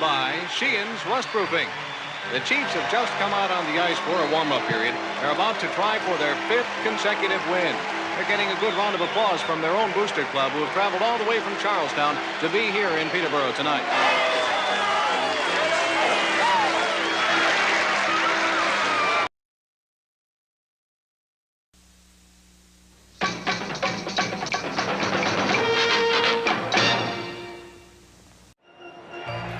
by Sheehan's Rustproofing. The Chiefs have just come out on the ice for a warm-up period. They're about to try for their 5th consecutive win. They're getting a good round of applause from their own booster club, who have traveled all the way from Charlestown to be here in Peterborough tonight.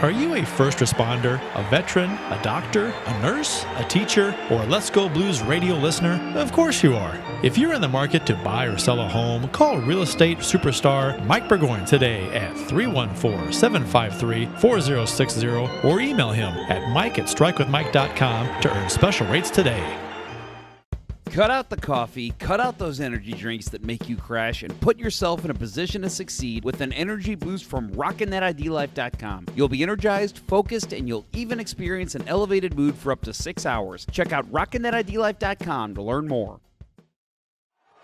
Are you a first responder, a veteran, a doctor, a nurse, a teacher, or a Let's Go Blues radio listener? Of course you are. If you're in the market to buy or sell a home, call real estate superstar Mike Burgoyne today at 314-753-4060 or email him at mike@strikewithmike.com to earn special rates today. Cut out the coffee, cut out those energy drinks that make you crash, and put yourself in a position to succeed with an energy boost from rockinthatidlife.com. You'll be energized, focused, and you'll even experience an elevated mood for up to 6 hours. Check out rockinthatidlife.com to learn more.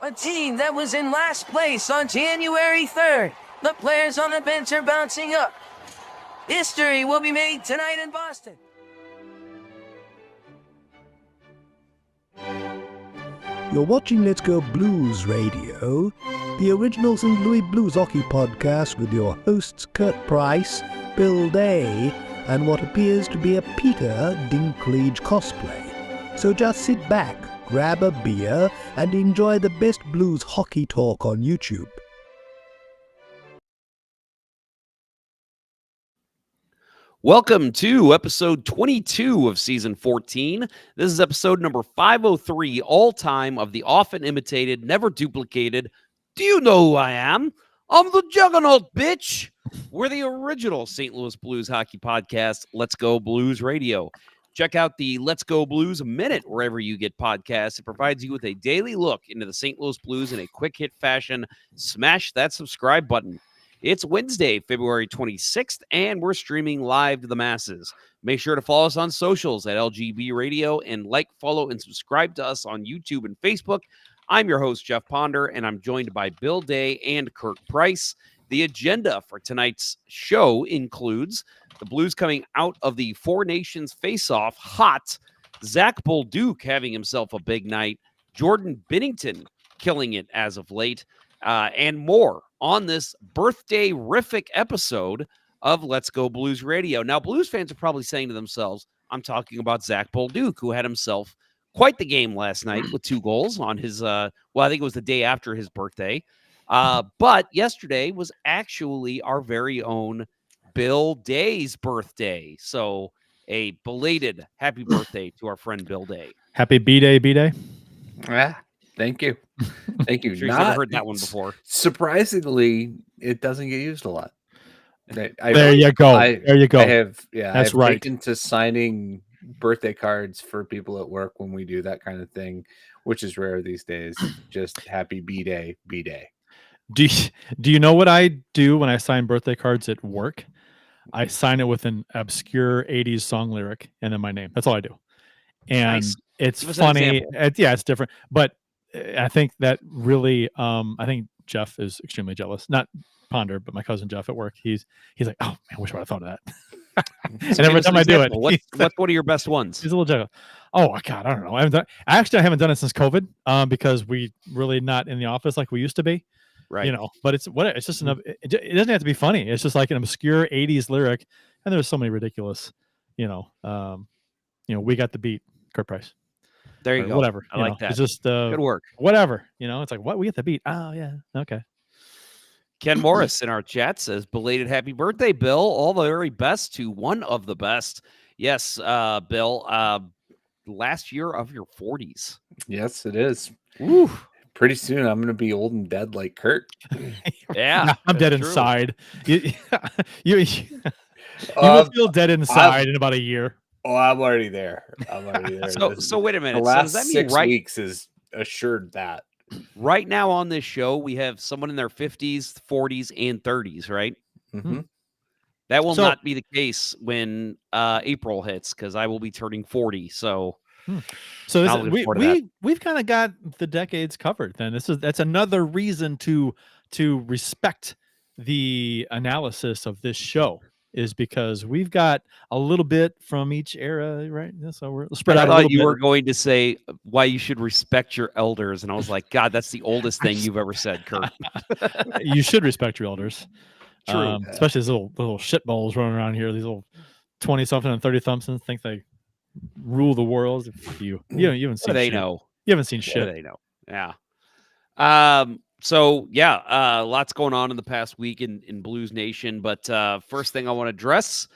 A team that was in last place on January 3rd. The players on the bench are bouncing up. History will be made tonight in Boston. You're watching Let's Go Blues Radio, the original St. Louis Blues hockey podcast with your hosts Kurt Price, Bill Day, and what appears to be a Peter Dinklage cosplay. So just sit back, grab a beer, and enjoy the best blues hockey talk on YouTube. Welcome to episode 22 of season 14. This is episode number 503, all time, of the often imitated, never duplicated. Do you know who I am? I'm the Juggernaut, bitch. We're the original St. Louis Blues hockey podcast, Let's Go Blues Radio. Check out the Let's Go Blues Minute wherever you get podcasts. It provides you with a daily look into the St. Louis Blues in a quick hit fashion. Smash that subscribe button. It's Wednesday, February 26th, and we're streaming live to the masses. Make sure to follow us on socials at LGB Radio and like, follow, and subscribe to us on YouTube and Facebook. I'm your host, Jeff Ponder, and I'm joined by Bill Day and Kirk Price. The agenda for tonight's show includes the Blues coming out of the Four Nations face-off hot, Zach Bolduc having himself a big night, Jordan Binnington killing it as of late, and more on this birthday-rific episode of Let's Go Blues Radio. Now, Blues fans are probably saying to themselves, I'm talking about Zach Bolduc, who had himself quite the game last night with 2 goals on his, I think it was the day after his birthday. But yesterday was actually our very own Bill Day's birthday. So a belated happy birthday to our friend Bill Day. Happy B-Day, B-Day. Yeah, thank you. Thank you. I'm sure you've never heard that one before. Surprisingly, it doesn't get used a lot. There you go. That's right. Taken to signing birthday cards for people at work when we do that kind of thing, which is rare these days. Just happy B-Day, B-Day. Do you know what I do when I sign birthday cards at work? I sign it with an obscure 80s song lyric and then my name. That's all I do. And Nice. It's funny. It's different. But I think that really, I think Jeff is extremely jealous. Not Ponder, but my cousin Jeff at work. He's like, oh man, I wish I would have thought of that. And every time I do it, what's one of your best ones? He's a little jealous. Oh God, I don't know. I haven't done it since COVID, because we really not in the office like we used to be. Right. But it's just enough. It doesn't have to be funny. It's just like an obscure 80s lyric. And there's so many ridiculous, we got the beat, Kurt Price. There you go. Whatever. I like that. It's just good work. Whatever. It's like, what? We get the beat. Oh yeah. Okay. Ken Morris in our chat says, belated happy birthday, Bill. All the very best to one of the best. Yes, Bill. Last year of your 40s. Yes, it is. Woo. Pretty soon, I'm going to be old and dead like Kurt. Yeah. I'm dead inside. You will feel dead inside in about a year. Oh, I'm already there. So wait a minute. The last so does that 6 mean weeks is assured that. Right now on this show, we have someone in their 50s, 40s, and 30s, right? Mm-hmm. That will not be the case when April hits, because I will be turning 40. So we've kind of got the decades covered. Then that's another reason to respect the analysis of this show. is because we've got a little bit from each era, right? So we're spread out a I little thought you bit. were going to say why you should respect your elders, and I was like, God, that's the oldest thing you've ever said, Kurt. You should respect your elders. True. Especially these little shit balls running around here. These little 20-something and 30-somethings think they rule the world. Fuck you. You haven't seen They shit. know. You haven't seen What do shit. they know. Yeah. Lots going on in the past week in Blues Nation. But first thing I want to address,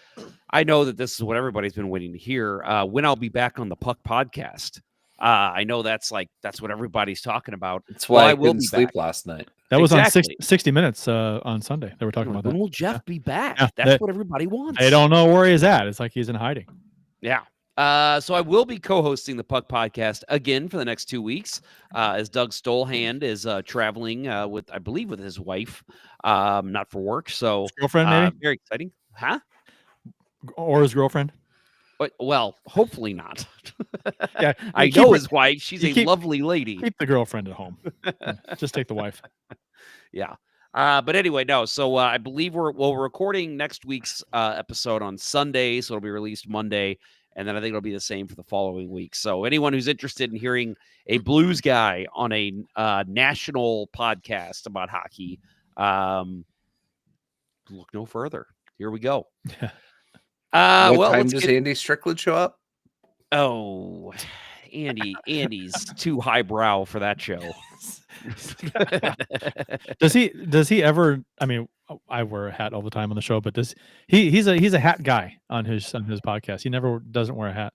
I know that this is what everybody's been waiting to hear. When I'll be back on the Puck podcast. I know that's what everybody's talking about. That's why I will couldn't be sleep back. last night. That was Exactly. on 60 Minutes on Sunday. They were talking about that. When will Jeff be back? Yeah, That's what everybody wants. They don't know where he's at. It's like he's in hiding. Yeah. So I will be co-hosting the Puck podcast again for the next 2 weeks, as Doug Stolhand is traveling with his wife, not for work. So His girlfriend, maybe? Very exciting, huh? Or his girlfriend. Well, hopefully not. Yeah, I know his wife. She's a lovely lady. Keep the girlfriend at home. Just take the wife. Yeah. But anyway, no. So I believe we're recording next week's episode on Sunday, so it'll be released Monday. And then I think it'll be the same for the following week. So anyone who's interested in hearing a Blues guy on a national podcast about hockey, look no further. Here we go. What time does Andy Strickland show up? Oh, Andy's too highbrow for that show. Does he ever? I mean, I wear a hat all the time on the show, but he's a hat guy on his podcast. He never doesn't wear a hat.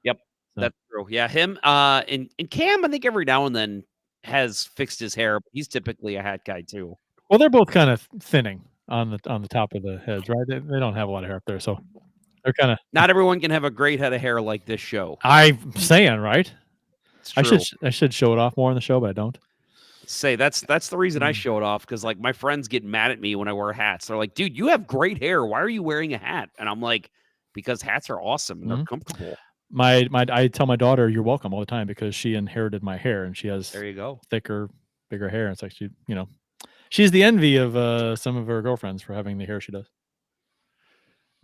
Yep, so. That's true. Yeah, him and Cam, I think every now and then has fixed his hair, but he's typically a hat guy too. Well, they're both kind of thinning on the top of the heads, right? They don't have a lot of hair up there, so they're kind of. Not everyone can have a great head of hair like this show. I'm saying, right? I should show it off more on the show, but I don't. Say that's the reason I show it off, because like my friends get mad at me when I wear hats. They're like, dude, you have great hair. Why are you wearing a hat? And I'm like, because hats are awesome and they're comfortable. I tell my daughter you're welcome all the time because she inherited my hair and she has thicker, bigger hair. It's like she's the envy of some of her girlfriends for having the hair she does.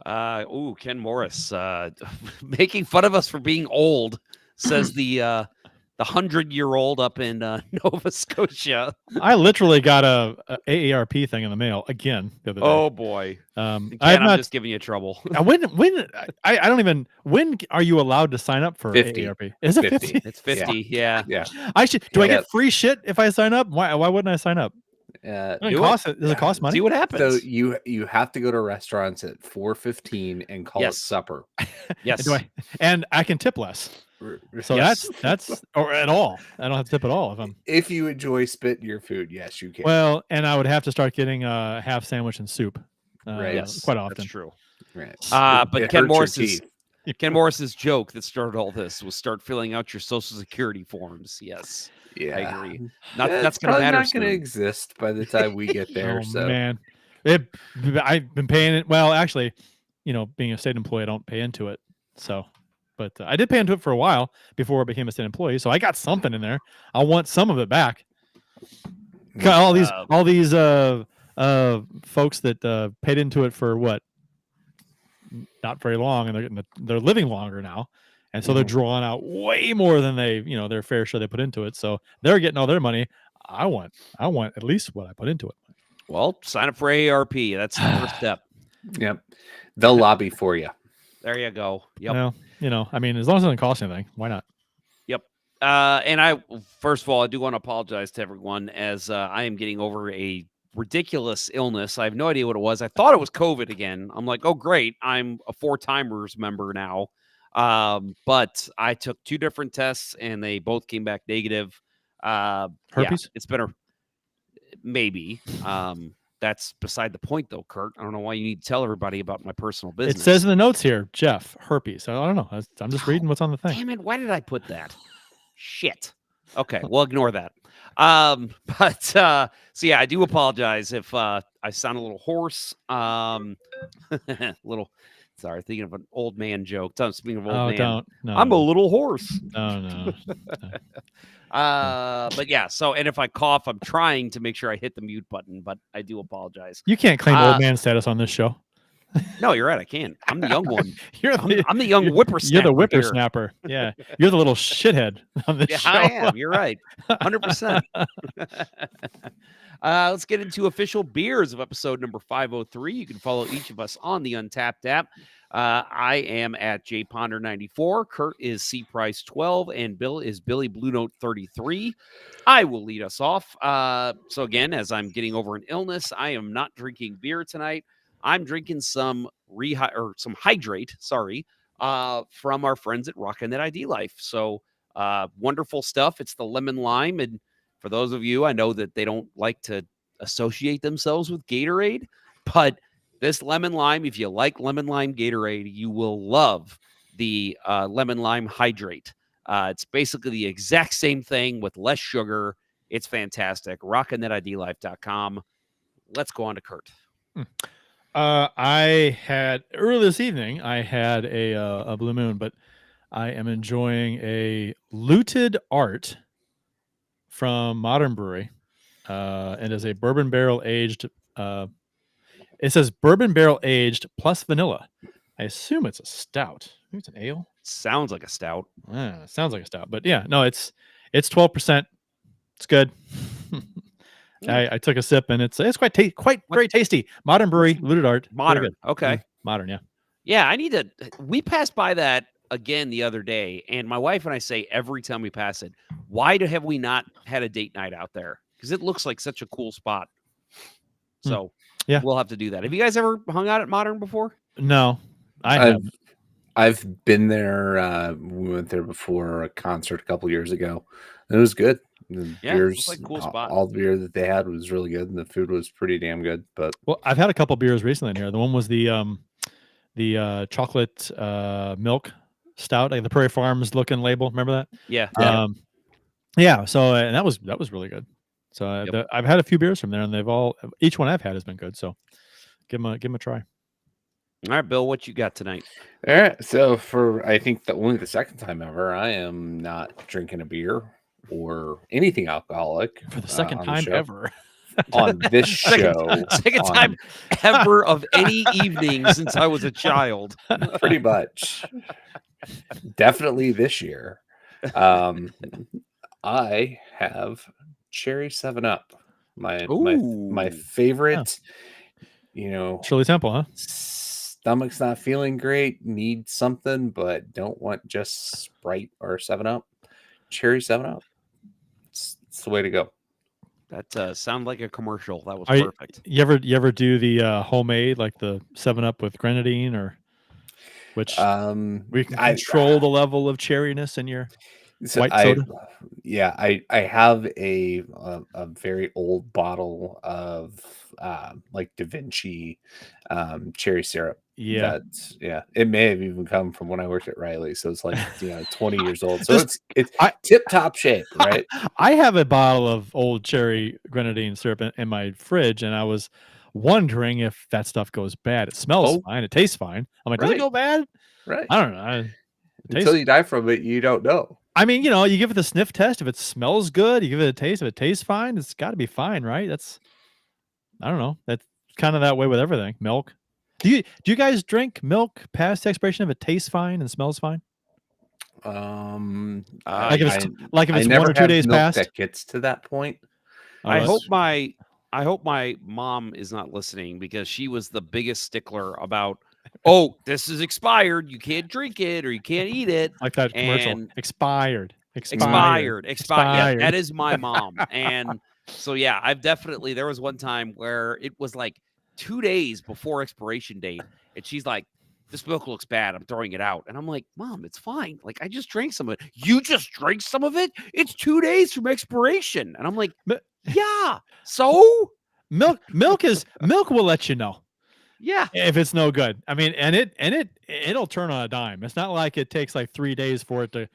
Ken Morris making fun of us for being old, says the 100-year-old up in Nova Scotia. I literally got a AARP thing in the mail again the other day. Oh boy! I'm just giving you trouble. When I don't even. When are you allowed to sign up for 50. AARP? Is it 50? It's 50. Yeah. I should. Do I get free shit if I sign up? Why wouldn't I sign up? Does it cost money? See what happens. So you have to go to restaurants at 4:15 and call it supper. Yes. And I can tip less. So that's or at all. I don't have to tip at all if you enjoy spit in your food. Yes, you can. Well, and I would have to start getting a half sandwich and soup. Right. Yes, quite often. That's true. Right. But Ken Morris's joke that started all this was start filling out your Social Security forms. Yes. Yeah, I agree. That's going to matter. Not going to exist by the time we get there. Man, I've been paying it. Well, actually, being a state employee, I don't pay into it. So, but I did pay into it for a while before I became a state employee. So I got something in there. I want some of it back. All these folks that paid into it for what? Not very long, and they're living longer now. And so they're drawing out way more than their fair share they put into it. So they're getting all their money. I want at least what I put into it. Well, sign up for AARP. That's the first step. Yep. They'll lobby for you. There you go. Yep. Well, I mean, as long as it doesn't cost anything, why not? Yep. And first of all, I do want to apologize to everyone as I am getting over a ridiculous illness. I have no idea what it was. I thought it was COVID again. I'm like, oh, great. I'm a 4-timers member now. But I took 2 different tests and they both came back negative. Herpes? Yeah, it's been maybe. That's beside the point though, Kurt. I don't know why you need to tell everybody about my personal business. It says in the notes here, Jeff, herpes. I don't know. I'm just reading what's on the thing. Damn it. Why did I put that? Shit. Okay. We'll ignore that. So yeah, I do apologize if, I sound a little hoarse. Sorry, thinking of an old man joke. Speaking of old man, I'm a little hoarse. No. But yeah. So, and if I cough, I'm trying to make sure I hit the mute button. But I do apologize. You can't claim old man status on this show. No, you're right. I can't. I'm the young one. You're I'm the young whippersnapper. You're the here. whippersnapper. Yeah, you're the little shithead on the Yeah, show. I am. You're right. 100%. Let's get into official beers of episode number 503. You can follow each of us on the Untapped app. I am at jponder94. Kurt is cprice12, and Bill is Billy Blue Note 33. I will lead us off. So again, as I'm getting over an illness, I am not drinking beer tonight. I'm drinking some hydrate, from our friends at Rockin' That ID Life. So wonderful stuff. It's the lemon lime. And for those of you, I know that they don't like to associate themselves with Gatorade, but this lemon lime, if you like lemon lime Gatorade, you will love the lemon lime hydrate. It's basically the exact same thing with less sugar. It's fantastic. RockinThatIDLife.com. Let's go on to Kurt. I had early this evening. I had a Blue Moon, but I am enjoying a Looted Art from Modern Brewery. It is a bourbon barrel aged. It says bourbon barrel aged plus vanilla. I assume it's a stout. Maybe it's an ale. Sounds like a stout. Sounds like a stout, but yeah, no, it's 12%. It's good. I took a sip and it's quite very tasty. Modern Brewery, Looted Art. Modern. Okay. Modern, yeah. Yeah, we passed by that again the other day, and my wife and I say every time we pass it, why have we not had a date night out there? Because it looks like such a cool spot. So yeah, we'll have to do that. Have you guys ever hung out at Modern before? No, I haven't. I've been there. We went there before a concert a couple years ago. And it was good. The beers, like a cool spot. All the beer that they had was really good, and the food was pretty damn good. But I've had a couple beers recently in here. The one was the chocolate milk stout, like the Prairie Farms looking label. Remember that? Yeah. Yeah. So and that was really good. So I've had a few beers from there, and each one I've had has been good. So give them a try. All right, Bill, what you got tonight? All right. So for I think only the second time ever, I am not drinking a beer or anything alcoholic for the second time ever on this show. Second time ever of any evening since I was a child. Pretty much. Definitely this year. I have Cherry 7-Up. My favorite, Shirley Temple, huh? Stomach's not feeling great, need something, but don't want just Sprite or 7-Up. Cherry 7-Up. It's the way to go. That sounded like a commercial. That was perfect. You ever do the homemade, like the 7-Up with grenadine, or which we can control the level of cherryness in your white soda? I have a very old bottle of like Da Vinci cherry syrup. Yeah. It may have even come from when I worked at Riley, so it's like 20 years old. So it's tip top shape, right? I have a bottle of old cherry grenadine syrup in my fridge, and I was wondering if that stuff goes bad. It smells fine, it tastes fine. I'm like, does it go bad? Right. I don't know. Until you die from it, you don't know. I mean, you give it the sniff test. If it smells good, you give it a taste. If it tastes fine, it's got to be fine, right? I don't know. That's kind of that way with everything. Milk. Do you guys drink milk past the expiration if it tastes fine and smells fine? Like if it's 1 or 2 days past, that gets to that point. I hope my mom is not listening, because she was the biggest stickler about, this is expired, you can't drink it or you can't eat it. Like that commercial. Expired. Yeah, that is my mom. And so I've definitely, there was one time where it was like 2 days before expiration date, and she's like, this milk looks bad, I'm throwing it out. And I'm like, Mom, it's fine. Like, I just drank some of it. You just drank some of it? It's 2 days from expiration. And I'm like, yeah. So milk will let you know. Yeah. If it's no good. I mean, and it'll turn on a dime. It's not like it takes like 3 days for it to,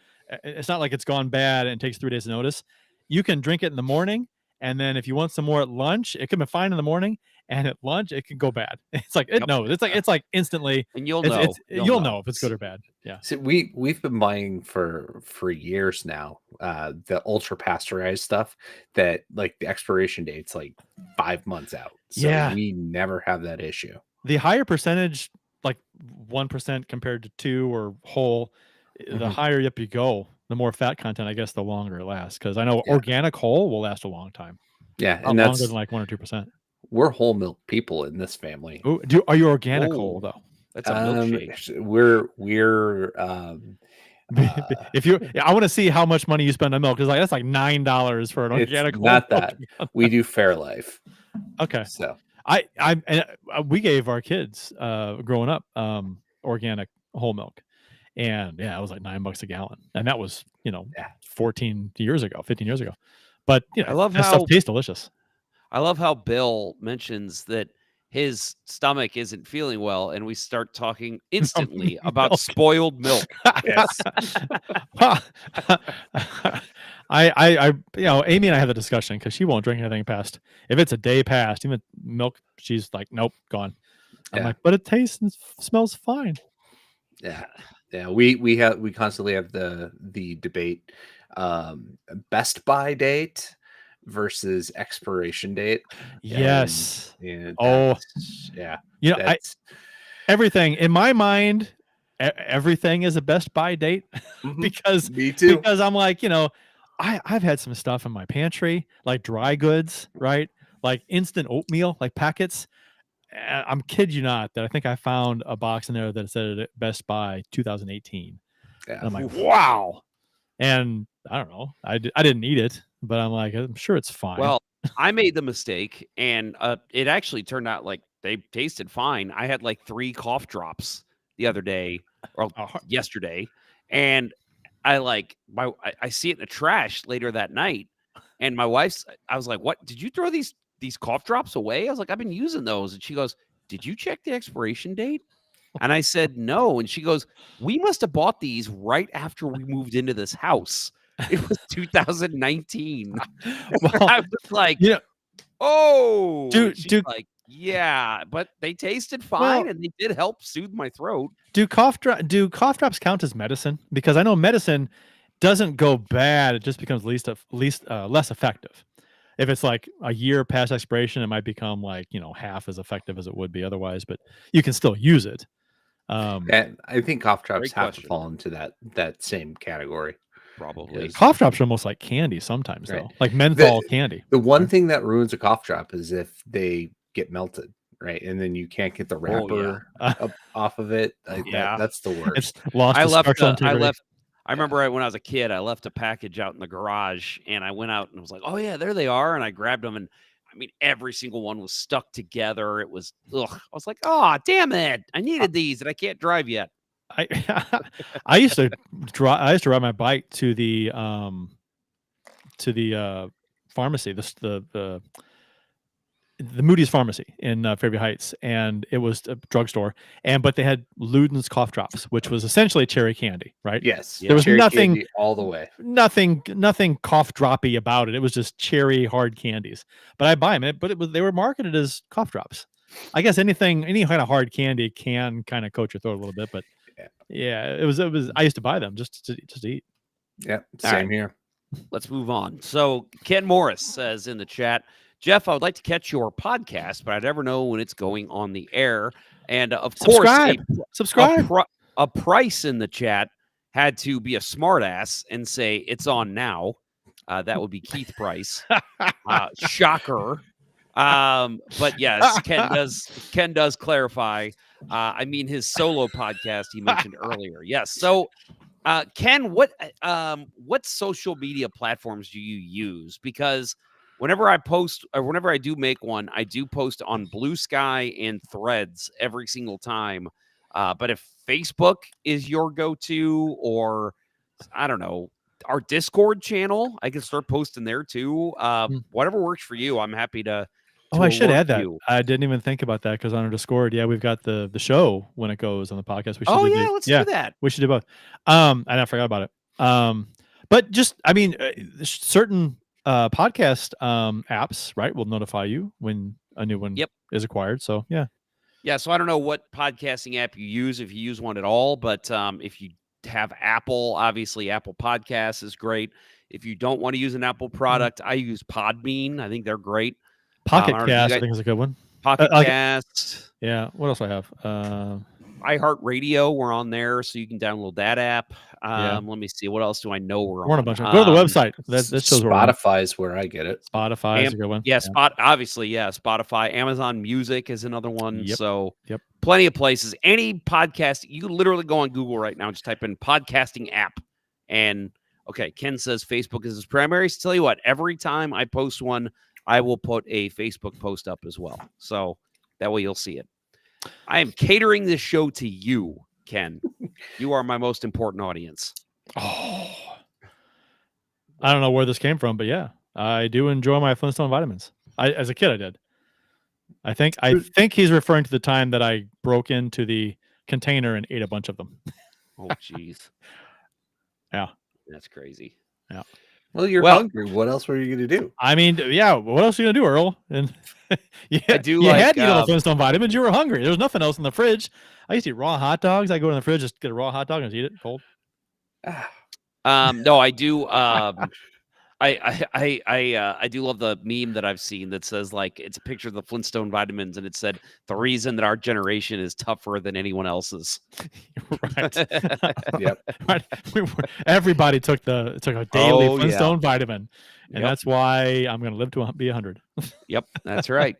it's not like it's gone bad and it takes 3 days to notice. You can drink it in the morning, and then if you want some more at lunch, it can be fine in the morning, and at lunch it can go bad. It's like it's like instantly, and you'll know if it's good or bad. Yeah. So we've been buying for years now the ultra pasteurized stuff that like the expiration date's like 5 months out. So we never have that issue. the higher percentage, like 1% compared to 2 or whole, the higher up you go, the more fat content, I guess, the longer it lasts. Because I know Yeah. organic whole will last a long time. Yeah, Not and longer than like 1 or 2%. we're whole milk people in this family. Ooh, are you organic whole though? That's a milkshake. We're If you, I want to see how much money you spend on milk. Because like that's like $9 for an it's organic whole not milk. that. We do Fairlife. Okay. So We gave our kids growing up organic whole milk, and yeah, it was like $9 a gallon, and that was 14 years ago, 15 years ago. But I love that stuff how tastes delicious. I love how Bill mentions that his stomach isn't feeling well, and we start talking instantly about Milk. spoiled milk. yes, I Amy and I have the discussion because she won't drink anything past, if it's a day past, even milk, she's like, nope, gone. I'm Yeah. like, but it tastes and smells fine. yeah. We constantly have the debate, best by date versus expiration date. Yes. And Oh, yeah. Everything in my mind, everything is a best buy date because me too. Because I'm like, I've had some stuff in my pantry, like dry goods, right? Like instant oatmeal, like packets. I'm kid you not that I think I found a box in there that said Best Buy 2018. Yeah. And I'm like, wow. And I don't know. I didn't eat it, but I'm like, I'm sure it's fine. Well, I made the mistake, and it actually turned out like they tasted fine. I had like 3 cough drops the other day or yesterday, and I see it in the trash later that night, and my wife's. I was like, "What? Did you throw these cough drops away?" I was like, "I've been using those," and she goes, "Did you check the expiration date?" And I said, "No," and she goes, "We must have bought these right after we moved into this house. It was 2019." Well, I was like, oh, like, yeah, but they tasted fine and they did help soothe my throat. Do cough drops count as medicine? Because I know medicine doesn't go bad; it just becomes less effective. If it's like a year past expiration, it might become like half as effective as it would be otherwise, but you can still use it. And I think cough drops Great have question. to fall into that same category. Probably. Cough drops are almost like candy sometimes, though, like menthol candy. The one thing that ruins a cough drop is if they get melted, right? And then you can't get the wrapper off of it. That's the worst. It's lost. I remember when I was a kid, I left a package out in the garage, and I went out and I was like, "Oh yeah, there they are!" And I grabbed them, and I mean, every single one was stuck together. It was ugh. I was like, "Oh, damn it! I needed these, and I can't drive yet." I used to ride my bike to the pharmacy, the Moody's pharmacy in Fairview Heights, and it was a drugstore, but they had Luden's cough drops, which was essentially cherry candy, right? Yes, there was nothing all the way, nothing cough droppy about it. It was just cherry hard candies. But I buy them, they were marketed as cough drops. I guess any kind of hard candy can kind of coat your throat a little bit, but yeah, it was. I used to buy them just to eat. Yeah, same here. Let's move on. So Ken Morris says in the chat, Jeff, I would like to catch your podcast, but I never know when it's going on the air. And of course, subscribe. A price in the chat had to be a smartass and say it's on now. That would be Keith Price. Shocker. But yes, Ken does clarify. I mean his solo podcast he mentioned earlier. Yes. So Ken, what social media platforms do you use? Because whenever I post or whenever I do make one, I do post on Blue Sky and Threads every single time. But if Facebook is your go-to, or I don't know, our Discord channel, I can start posting there too. Whatever works for you, I'm happy to. I should add that. I didn't even think about that because on our Discord, we've got the show when it goes on the podcast. We should let's do that. We should do both. And I forgot about it. But just, I mean, certain podcast apps, right, will notify you when a new one is acquired. So yeah. So I don't know what podcasting app you use, if you use one at all, but if you have Apple, obviously Apple Podcasts is great. If you don't want to use an Apple product, I use Podbean. I think they're great. Pocket Cast, I think is a good one. Pocket like- Cast, Yeah. What else do I have? iHeartRadio. We're on there, so you can download that app. Yeah. Let me see. What else do I know we're We're on on? a bunch of. Go to the website. That shows where we're on. Spotify's where I get it. Spotify is a good one. Yeah, obviously, yeah. Spotify, Amazon Music is another one. Yep. So Yep. plenty of places. Any podcast, you can literally go on Google right now and just type in podcasting app. And okay, Ken says Facebook is his primary. So tell you what, every time I post one, I will put a Facebook post up as well. So that way you'll see it. I am catering this show to you, Ken. You are my most important audience. Oh, I don't know where this came from, but yeah, I do enjoy my Flintstone vitamins. As a kid, I did. I think he's referring to the time that I broke into the container and ate a bunch of them. Oh, jeez. Yeah, that's crazy. Yeah. Well, you're hungry. What else were you going to do? I mean, yeah. What else are you gonna do, Earl? And you had to eat all the Flintstone vitamins. You were hungry. There was nothing else in the fridge. I used to eat raw hot dogs. I go in the fridge, just get a raw hot dog and just eat it cold. No, I do. I do love the meme that I've seen that says, like, it's a picture of the Flintstone vitamins, and it said the reason that our generation is tougher than anyone else's. Right. Yep. Right. Everybody took a daily Flintstone vitamin, and that's why I'm going to live to be 100. Yep, that's right.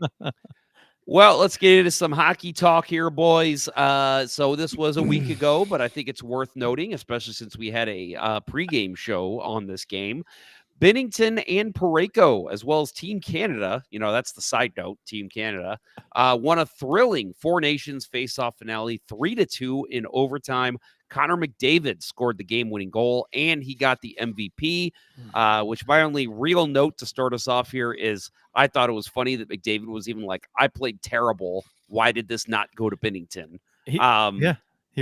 Well, let's get into some hockey talk here, boys. So this was a week ago, but I think it's worth noting, especially since we had a pregame show on this game. Bennington and Parayko, as well as Team Canada, that's the side note, Team Canada, won a thrilling Four Nations face-off finale, 3-2 in overtime. Connor McDavid scored the game-winning goal, and he got the MVP, which my only real note to start us off here is I thought it was funny that McDavid was even like, I played terrible. Why did this not go to Bennington? He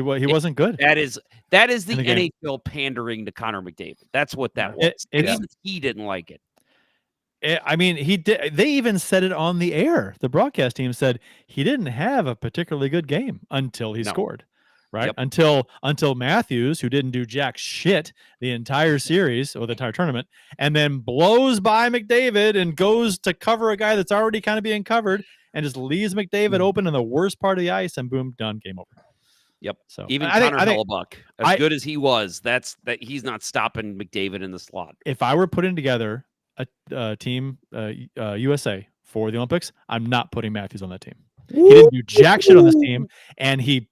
wasn't good. That is the NHL pandering to Connor McDavid. That's what that was. Even he didn't like it. I mean, he did. They even said it on the air. The broadcast team said he didn't have a particularly good game until he scored. Right. Yep. Until Matthews, who didn't do jack shit the entire series or the entire tournament, and then blows by McDavid and goes to cover a guy that's already kind of being covered and just leaves McDavid open in the worst part of the ice, and boom, done, game over. Yep. So even Connor Hellebuck, as good as he was, that he's not stopping McDavid in the slot. If I were putting together a team USA for the Olympics, I'm not putting Matthews on that team. He didn't do jack shit on this team, and he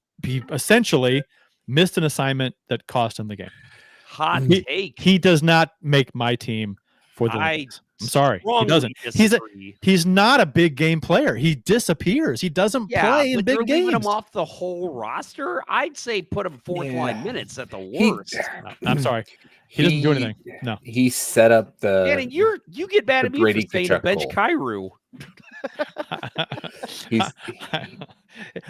essentially missed an assignment that cost him the game. Hot take. He does not make my team for the Olympics. I'm sorry, he doesn't. He's not a big game player. He disappears. He doesn't play in big games. Leaving him off the whole roster. I'd say put him fourth line minutes at the worst. I'm sorry. He doesn't do anything. No. He set up the. Yeah, and you get mad at me for saying to bench Kyrou.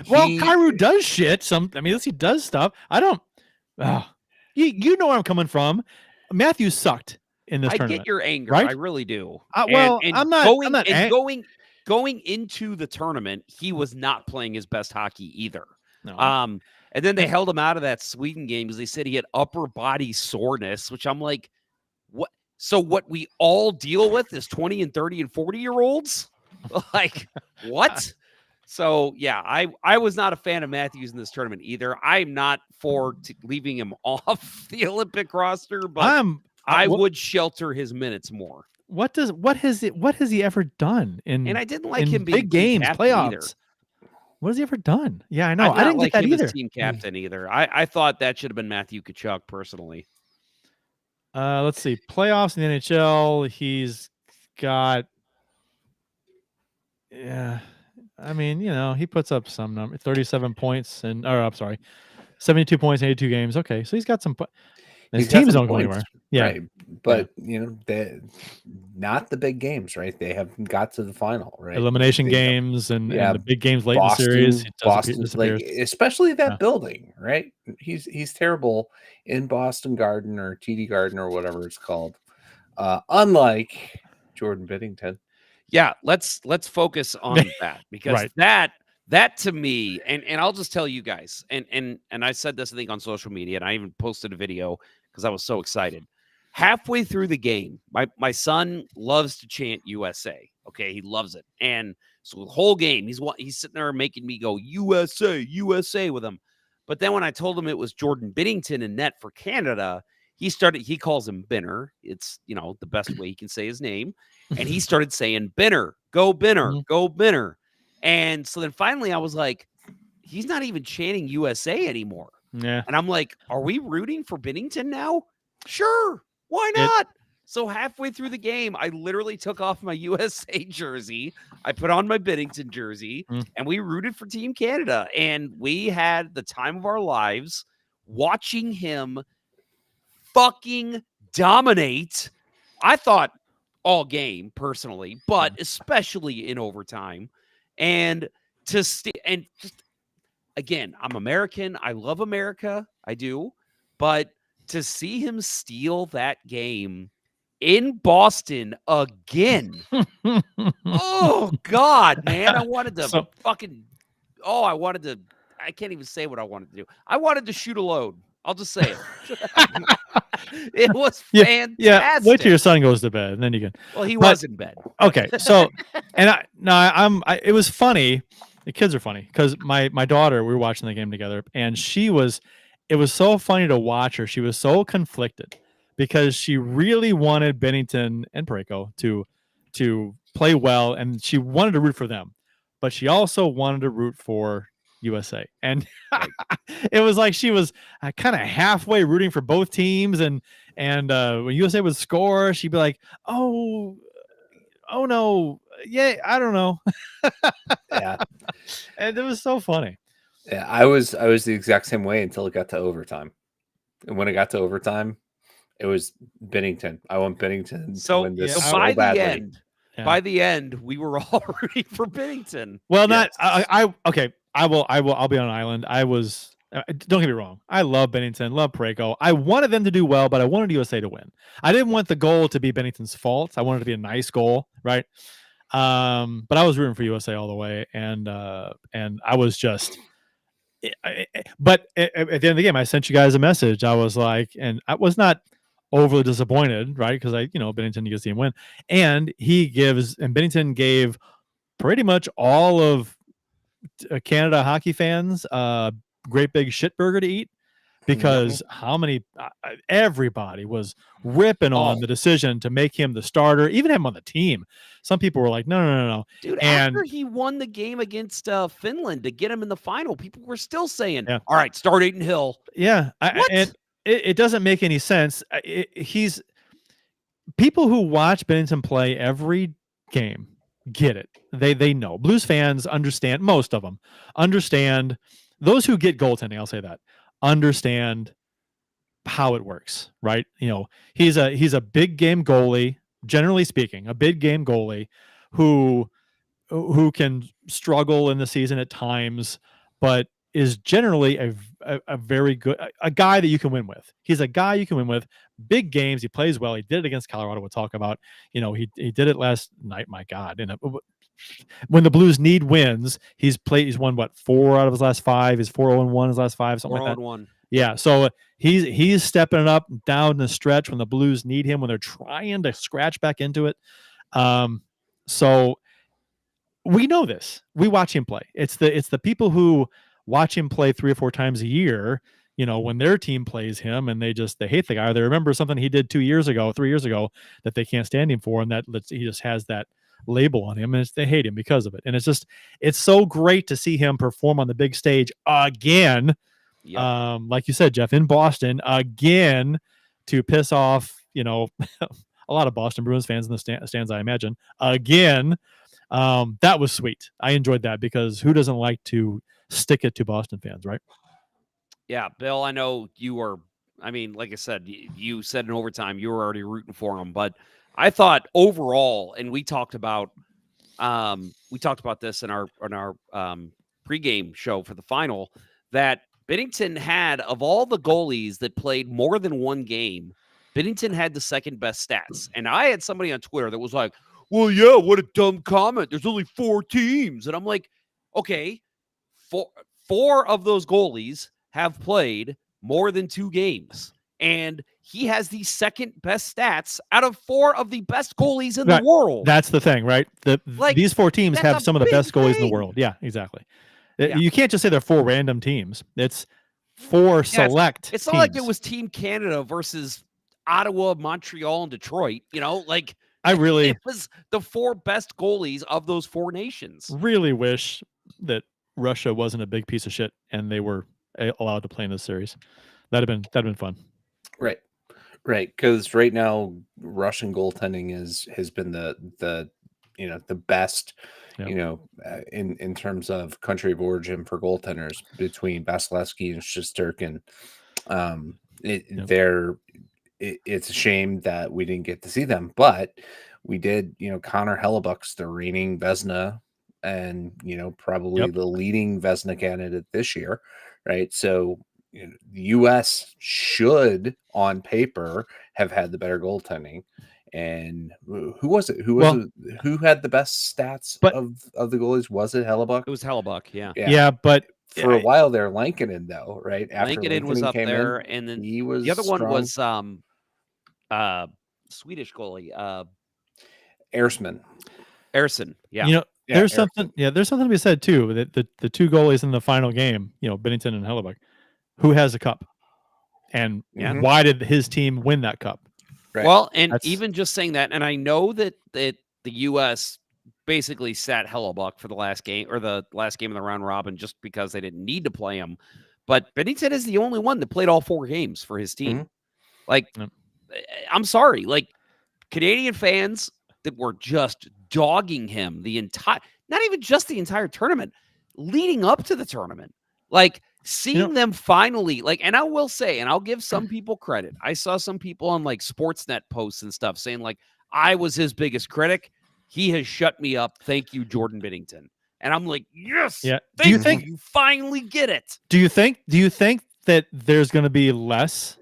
Kyrou does shit. He does stuff. I don't. You know where I'm coming from. Matthews sucked in this tournament. I get your anger. Right? I really do. I'm not going into the tournament, he was not playing his best hockey either. No. And then they held him out of that Sweden game because they said he had upper body soreness, which I'm like, what? So what we all deal with is 20 and 30 and 40-year-olds? Like, what? So, yeah, I was not a fan of Matthews in this tournament either. I'm not for leaving him off the Olympic roster, but I would shelter his minutes more. What has he ever done and I didn't like him being big games, playoffs? Either. What has he ever done? Yeah, I know. I didn't like get that him either. As team captain either. I thought that should have been Matthew Tkachuk personally. Let's see. Playoffs in the NHL. He's got. Yeah, I mean, he puts up some number, 37 points, 72 points in 82 games. Okay, so he's got some. His teams don't go anywhere. Yeah, right. But they not the big games, right? They haven't got to the final, right? Elimination games and the big games late in the series. Boston's like, especially that building, right? He's terrible in Boston Garden or TD Garden or whatever it's called. Unlike Jordan Binnington. Yeah, let's focus on that because that to me, and I'll just tell you guys, and I said this I think on social media, and I even posted a video because I was so excited. Halfway through the game, my son loves to chant USA. Okay, he loves it, and So the whole game, he's sitting there making me go USA, USA with him. But then when I told him it was Jordan Binnington in net for Canada, he calls him Binner. It's, the best way he can say his name. And he started saying Binner, go Binner, go Binner. And so then finally I was like, he's not even chanting USA anymore. Yeah. And I'm like, are we rooting for Binnington now? Sure. Why not? So halfway through the game, I literally took off my USA jersey. I put on my Binnington jersey, and we rooted for Team Canada. And we had the time of our lives watching him fucking dominate. I thought all game, personally, but especially in overtime. And just again, I'm American. I love America. I do. But to see him steal that game in Boston again. Oh, God, man. I wanted to I can't even say what I wanted to do. I wanted to shoot a load. I'll just say it. It was fantastic. Yeah, wait till your son goes to bed, and then you can. Well, he was in bed. Okay, so, and it was funny. The kids are funny because my daughter, we were watching the game together, and it was so funny to watch her. She was so conflicted because she really wanted Binnington and Parayko to play well, and she wanted to root for them, but she also wanted to root for USA. And it was like she was kind of halfway rooting for both teams, and when USA would score, she'd be like, oh no, yeah, I don't know. Yeah. And it was so funny. Yeah, I was the exact same way until it got to overtime. And when it got to overtime, it was Binnington. I want Binnington to win this so badly. By the end, we were all rooting for Binnington. Well, I'll be on an island. Don't get me wrong. I love Binnington, love Parayko. I wanted them to do well, but I wanted USA to win. I didn't want the goal to be Binnington's fault. I wanted it to be a nice goal, right? But I was rooting for USA all the way, and I was just. But at the end of the game, I sent you guys a message. I was like, and I was not overly disappointed, right? Because Binnington gets the win, and Binnington gave pretty much all of Canada hockey fans great big shit burger to eat, because everybody was ripping on the decision to make him the starter, even him on the team. Some people were like, no. Dude, after he won the game against Finland to get him in the final, people were still saying, all right, start Aiden Hill. Yeah. It doesn't make any sense. People who watch Binnington play every game get it. They know. Blues fans understand. Most of them understand. Those who get goaltending, I'll say that, understand how it works, right? He's a big game goalie, generally speaking, a big game goalie who can struggle in the season at times, but is generally a very good guy that you can win with. He's a guy you can win with. Big games, he plays well. He did it against Colorado. We'll talk about. He did it last night. My God, when the Blues need wins, he's won 4 out of his last 5. He's 4-0-1 his last 5, something like that. 4-0-1. Yeah, so he's stepping it up down the stretch when the Blues need him, when they're trying to scratch back into it. So we know this. We watch him play. It's the people who watch him play 3 or 4 times a year, when their team plays him and they hate the guy. They remember something he did 3 years ago that they can't stand him for, and that he just has that label on him, and they hate him because of it. And it's so great to see him perform on the big stage again. Yep. Like you said, Jeff, in Boston again, to piss off a lot of Boston Bruins fans in the stands, I imagine, again. That was sweet. I enjoyed that, because who doesn't like to stick it to Boston fans, right? Yeah, Bill, I know you were, like I said, you said in overtime you were already rooting for him, but I thought overall, and we talked about this in our pregame show for the final, that Binnington had, of all the goalies that played more than one game, Binnington had the second best stats. And I had somebody on Twitter that was like, well, yeah, what a dumb comment. There's only 4 teams. And I'm like, okay, four of those goalies have played more than 2 games. and he has the second best stats out of 4 of the best goalies in the world. That's the thing, right? These 4 teams have some of the best goalies in the thing. world. Yeah, exactly. Yeah. You can't just say they're 4 random teams. It's 4 select It's teams. not like it was Team Canada versus Ottawa, Montreal, and Detroit. You know, like it was the 4 best goalies of those 4 nations. Really wish that Russia wasn't a big piece of shit and they were allowed to play in this series. That'd have been fun. Right. Because right now Russian goaltending has been the best, in terms of country of origin for goaltenders between Vasilevsky and Shesterkin. It's a shame that we didn't get to see them, but we did. Connor Hellebuck's the reigning Vezina, and probably the leading Vezina candidate this year, right? So the U.S. should, on paper, have had the better goaltending. And who was it? Who had the best stats of the goalies? Was it Hellebuck? It was Hellebuck, yeah. Yeah, but for a while there, Lankinen, though, right? After Lankinen was up there, and then he was the other strong. one was Swedish goalie, Ersson. Yeah. There's something to be said too, that the 2 goalies in the final game, Binnington and Hellebuck, who has a cup, and why did his team win that cup? Right. Well, and even just saying that, and I know that the U.S. basically sat Hellebuck for the last game of the round robin just because they didn't need to play him, but Binnington is the only one that played all 4 games for his team. I'm sorry, Canadian fans that were just dogging him not even just the entire tournament, leading up to the tournament, seeing them finally, and I will say, and I'll give some people credit. I saw some people on Sportsnet posts and stuff saying I was his biggest critic. He has shut me up. Thank you, Jordan Binnington. And I'm like, yes. Yeah. Do you think you finally get it? Do you think that there's going to be less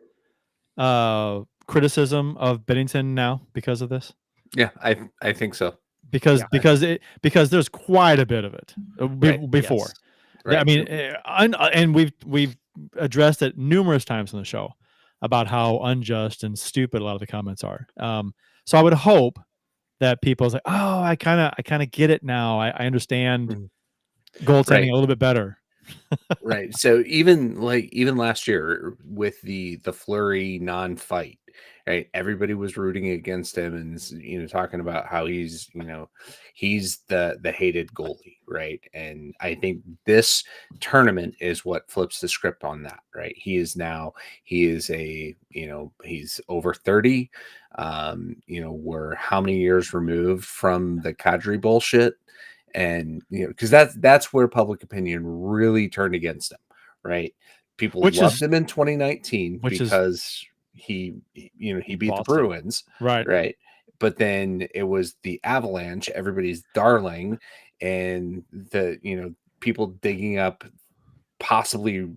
criticism of Binnington now because of this? Yeah, I think so. Because there's quite a bit of it before. Yes. Right. I mean, and we've addressed it numerous times on the show about how unjust and stupid a lot of the comments are. So I would hope that people say, "Oh, I kind of get it now. I understand goaltending a little bit better." Right. So even last year with the Fleury non-fight, right? Everybody was rooting against him and talking about how he's the hated goalie, right? And I think this tournament is what flips the script on that, right? He's over 30. We're how many years removed from the Kadri bullshit? And because that's where public opinion really turned against him, right? People loved him in 2019 because he beat the Bruins, right? But then it was the Avalanche, everybody's darling, and the people digging up possibly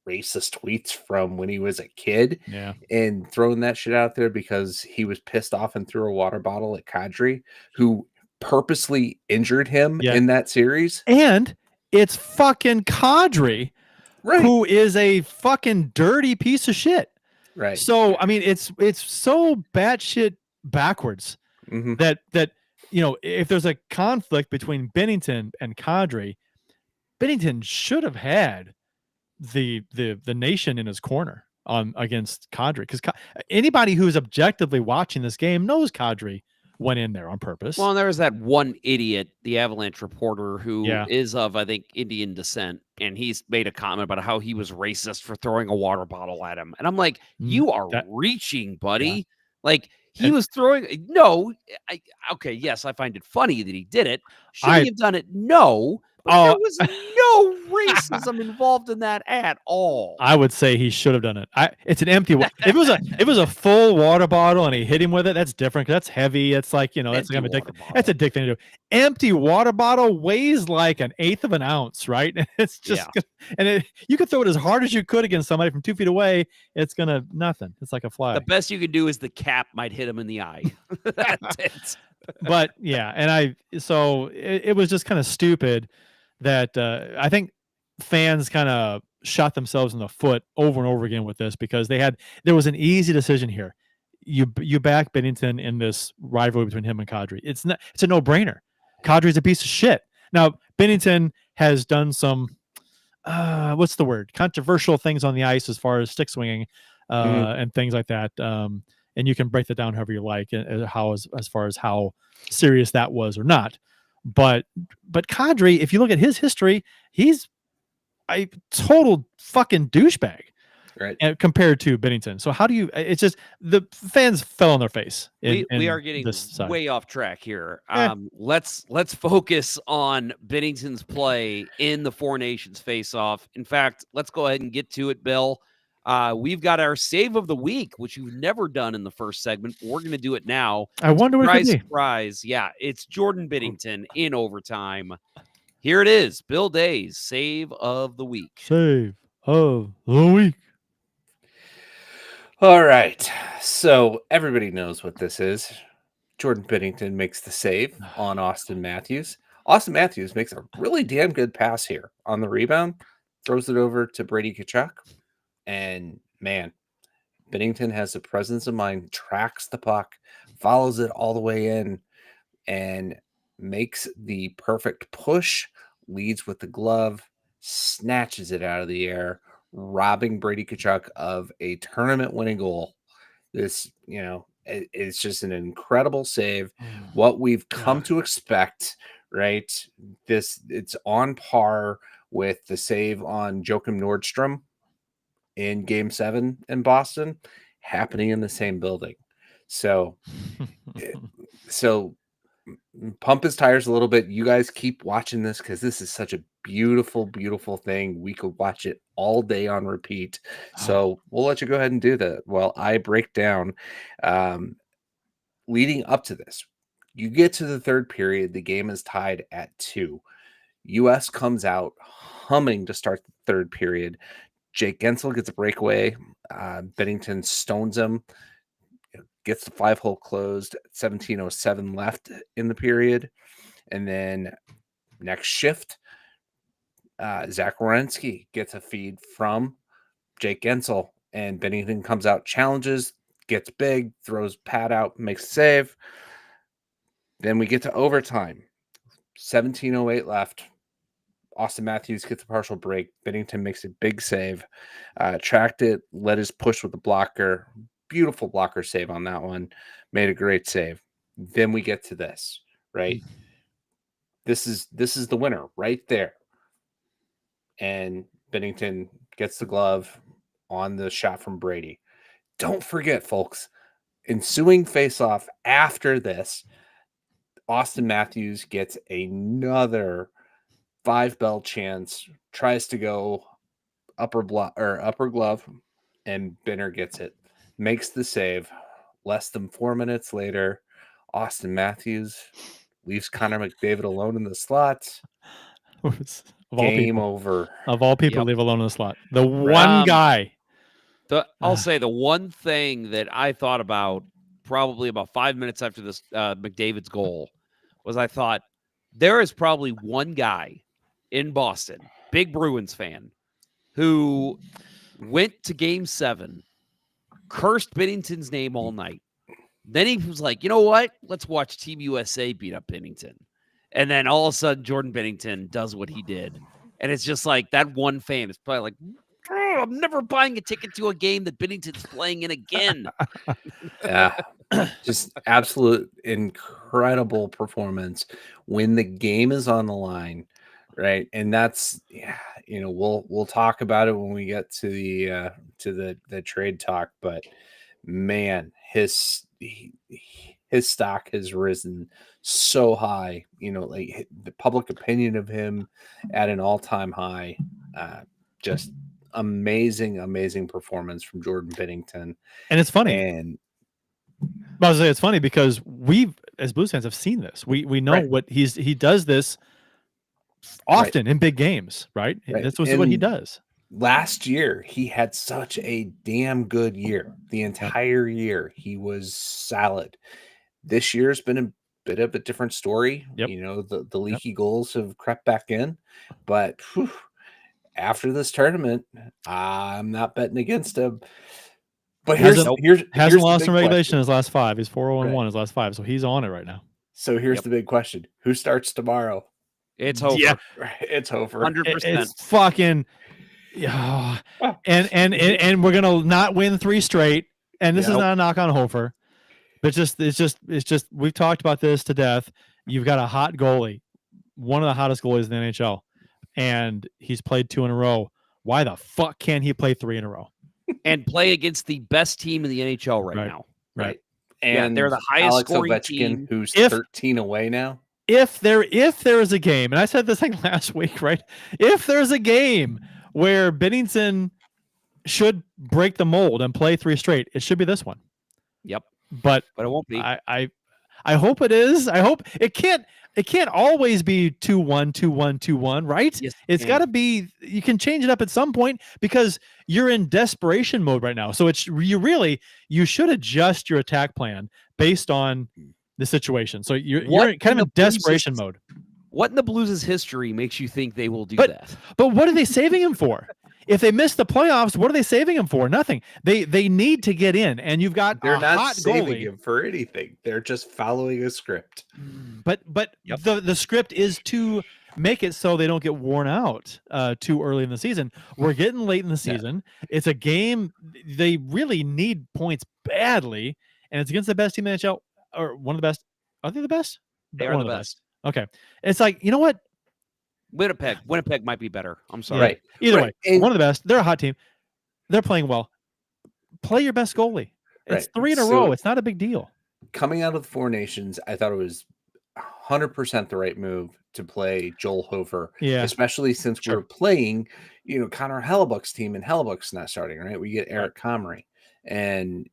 racist tweets from when he was a kid, and throwing that shit out there because he was pissed off and threw a water bottle at Kadri, who purposely injured him in that series. And it's fucking Kadri, who is a fucking dirty piece of shit. Right. So I mean, it's so batshit backwards that if there's a conflict between Binnington and Kadri, Binnington should have had the nation in his corner against Kadri, because anybody who's objectively watching this game knows Kadri went in there on purpose. Well, and there was that one idiot, the Avalanche reporter, who is of, I think, Indian descent, and he's made a comment about how he was racist for throwing a water bottle at him. And I'm like, you are reaching, buddy. Yeah. He was throwing. No, yes, I find it funny that he did it. Should he have done it? No. But there was no racism involved in that at all. I would say he should have done it. It's an empty. If it was a full water bottle and he hit him with it, that's different. That's heavy. It's that's kind of addictive. That's a dick thing to do. Empty water bottle weighs like 1/8 of an ounce, right? It's just, you could throw it as hard as you could against somebody from 2 feet away. It's gonna nothing. It's like a fly. The best you could do is the cap might hit him in the eye. That's it. But and it was just kind of stupid that I think fans kind of shot themselves in the foot over and over again with this because there was an easy decision here. You back Bennington in this rivalry between him and Kadri. It's a no-brainer. Kadri's a piece of shit. Now, Bennington has done some what's the word? Controversial things on the ice as far as stick swinging and things like that. And you can break that down however you like, how as far as how serious that was or not. But Kadri, if you look at his history, he's a total fucking douchebag, right? Compared to Bennington. So how do you? It's just the fans fell on their face. We are getting way off track here. Let's focus on Bennington's play in the Four Nations face-off. In fact, let's go ahead and get to it, Bill. We've got our save of the week, which you've never done in the first segment. We're going to do it now. I wonder what it could be. Surprise. Yeah, it's Jordan Binnington in overtime. Here it is. Bill Day's save of the week. Save of the week. All right. So everybody knows what this is. Jordan Binnington makes the save on Austin Matthews. Austin Matthews makes a really damn good pass here on the rebound, throws it over to Brady Tkachuk. And man, Binnington has the presence of mind, tracks the puck, follows it all the way in, and makes the perfect push, leads with the glove, snatches it out of the air, robbing Brady Tkachuk of a tournament-winning goal. This, it's just an incredible save. What we've come to expect, right? It's on par with the save on Joachim Nordstrom in Game 7 in Boston, happening in the same building. So pump his tires a little bit. You guys keep watching this because this is such a beautiful, beautiful thing. We could watch it all day on repeat. So we'll let you go ahead and do that while I break down. Leading up to this, you get to the third period. The game is tied at 2. U.S. comes out humming to start the third period. Jake Gensel gets a breakaway. Binnington stones him. Gets the 5-hole closed. 17:07 left in the period. And then next shift, Zach Werenski gets a feed from Jake Gensel. And Binnington comes out, challenges, gets big, throws pad out, makes a save. Then we get to overtime. 17:08 left. Austin Matthews gets a partial break. Binnington makes a big save. Tracked it, led his push with the blocker. Beautiful blocker save on that one. Made a great save. Then we get to this, right? This is the winner right there. And Binnington gets the glove on the shot from Brady. Don't forget, folks, ensuing face-off after this, Austin Matthews gets another 5-bell chance, tries to go upper glove, and Binner gets it. Makes the save. Less than 4 minutes later, Austin Matthews leaves Connor McDavid alone in the slot. Game over. Of all people, leave alone in the slot. The one guy. I'll say the one thing that I thought about probably about 5 minutes after this McDavid's goal was I thought there is probably one guy in Boston, big Bruins fan, who went to Game 7, cursed Binnington's name all night. Then he was like, you know what? Let's watch Team USA beat up Binnington. And then all of a sudden, Jordan Binnington does what he did. And it's just like that one fan is probably like, oh, I'm never buying a ticket to a game that Binnington's playing in again. Yeah. Just absolute incredible performance when the game is on the line. Right. And that's, we'll talk about it when we get to the trade talk, but man, his stock has risen so high, like the public opinion of him at an all-time high. Just amazing performance from Jordan Binnington. And it's funny. And I was saying it's funny because we as Blues fans have seen this. We know what he does this often in big games, right? That's what he does. Last year, he had such a damn good year. The entire year, he was solid. This year's been a bit of a different story. Yep. The leaky goals have crept back in, but after this tournament, I'm not betting against him. But Hasn't here's lost the in big regulation question. his last 5. He's 4-0-1 Right. his last 5, so he's on it right now. So here's the big question: who starts tomorrow? It's Hofer. Yeah. It's Hofer. 100%. It's fucking and we're gonna not win 3 straight. And this is not a knock on Hofer, but it's just we've talked about this to death. You've got a hot goalie, one of the hottest goalies in the NHL, and he's played 2 in a row. Why the fuck can't he play 3 in a row? And play against the best team in the NHL right now. Right. And they're the highest Alex scoring Ovechkin, team. who's 13 away now. If there is a game, and I said this like last week, right? If there's a game where Binnington should break the mold and play 3 straight, it should be this one. Yep. But it won't be. I hope it is. I hope it can't always be 2-1, 2-1, 2-1, right? Yes, it's got to be. You can change it up at some point because you're in desperation mode right now. So you should adjust your attack plan based on the situation. So you're kind of in desperation mode. What in the Blues' history makes you think they will do that? But what are they saving him for? If they miss the playoffs, what are they saving him for? Nothing. They need to get in, and you've got They're a not hot saving goalie. him for anything. They're just following a script. But the script is to make it so they don't get worn out too early in the season. We're getting late in the season. It's a game they really need points badly, and it's against the best team in the NHL, or one of the best. Are they the best? They are the best. Okay. It's like, you know what? Winnipeg might be better. I'm sorry. Right. Either way, one of the best. They're a hot team. They're playing well. Play your best goalie. It's 3 in a row. It's not a big deal. Coming out of the 4 Nations, I thought it was 100% the right move to play Joel Hofer. Yeah. Especially since we're playing, Connor Hellebuck's team, and Hellebuck's not starting, right? We get Eric Comrie. And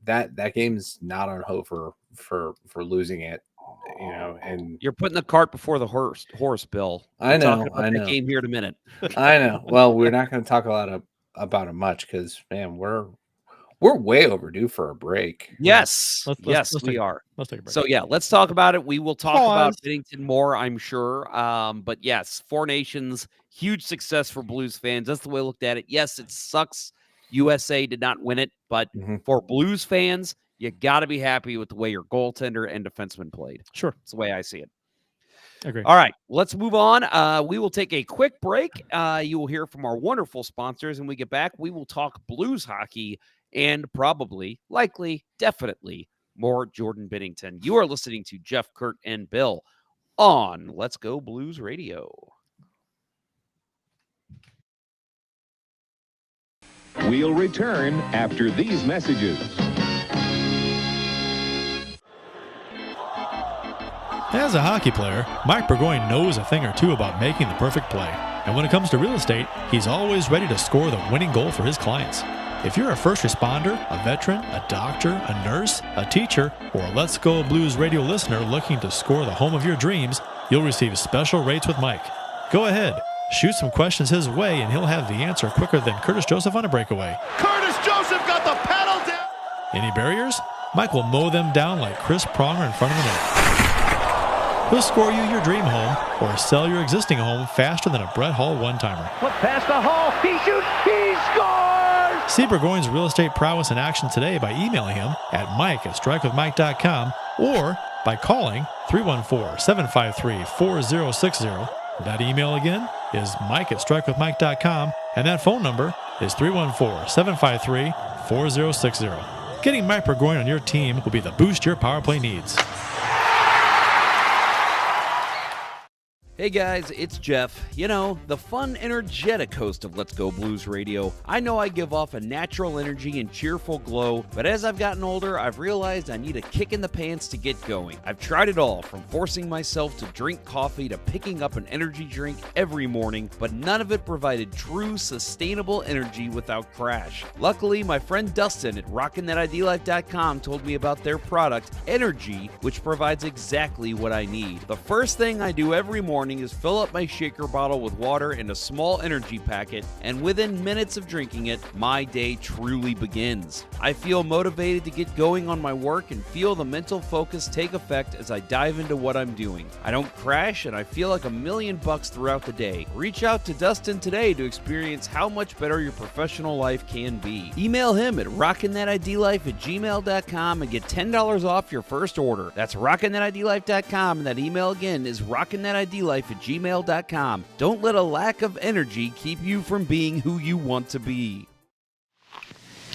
that game's not on Hofer for losing it. And You're putting the cart before the horse, Bill. I know. The game here in a minute. I know. Well, we're not going to talk a lot about it much because, man, we're way overdue for a break. Yes, let's we are. Let's take a break. So let's talk about it. We will talk about Binnington more, I'm sure. But yes, 4 Nations, huge success for Blues fans. That's the way I looked at it. Yes, it sucks. USA did not win it, but for Blues fans, you got to be happy with the way your goaltender and defenseman played. Sure. That's the way I see it. Agree. All right, let's move on. We will take a quick break. You will hear from our wonderful sponsors. When we get back, we will talk Blues hockey and probably, likely, definitely more Jordan Binnington. You are listening to Jeff, Kurt, and Bill on Let's Go Blues Radio. We'll return after these messages. As a hockey player, Mike Burgoyne knows a thing or two about making the perfect play. And when it comes to real estate, he's always ready to score the winning goal for his clients. If you're a first responder, a veteran, a doctor, a nurse, a teacher, or a Let's Go Blues Radio listener looking to score the home of your dreams, you'll receive special rates with Mike. Go ahead, shoot some questions his way, and he'll have the answer quicker than Curtis Joseph on a breakaway. Curtis Joseph got the pedal down! Any barriers? Mike will mow them down like Chris Pronger in front of the net. He'll score you your dream home or sell your existing home faster than a Brett Hall one-timer. Flip past the Hall, he shoots, he scores! See Burgoyne's real estate prowess in action today by emailing him at mike@strikewithmike.com or by calling 314-753-4060. That email again is mike@strikewithmike.com, and that phone number is 314-753-4060. Getting Mike Burgoyne on your team will be the boost your power play needs. Hey guys, it's Jeff. The fun, energetic host of Let's Go Blues Radio. I know I give off a natural energy and cheerful glow, but as I've gotten older, I've realized I need a kick in the pants to get going. I've tried it all, from forcing myself to drink coffee to picking up an energy drink every morning, but none of it provided true, sustainable energy without crash. Luckily, my friend Dustin at RockinThatIDLife.com told me about their product, Energy, which provides exactly what I need. The first thing I do every morning morning is fill up my shaker bottle with water and a small energy packet, and within minutes of drinking it, my day truly begins. I feel motivated to get going on my work and feel the mental focus take effect as I dive into what I'm doing. I don't crash, and I feel like $1,000,000 throughout the day. Reach out to Dustin today to experience how much better your professional life can be. Email him at rockinthatidlife@gmail.com and get $10 off your first order. That's rockinthatidlife.com, and that email again is rockinthatidlife@gmail.com. Don't let a lack of energy keep you from being who you want to be.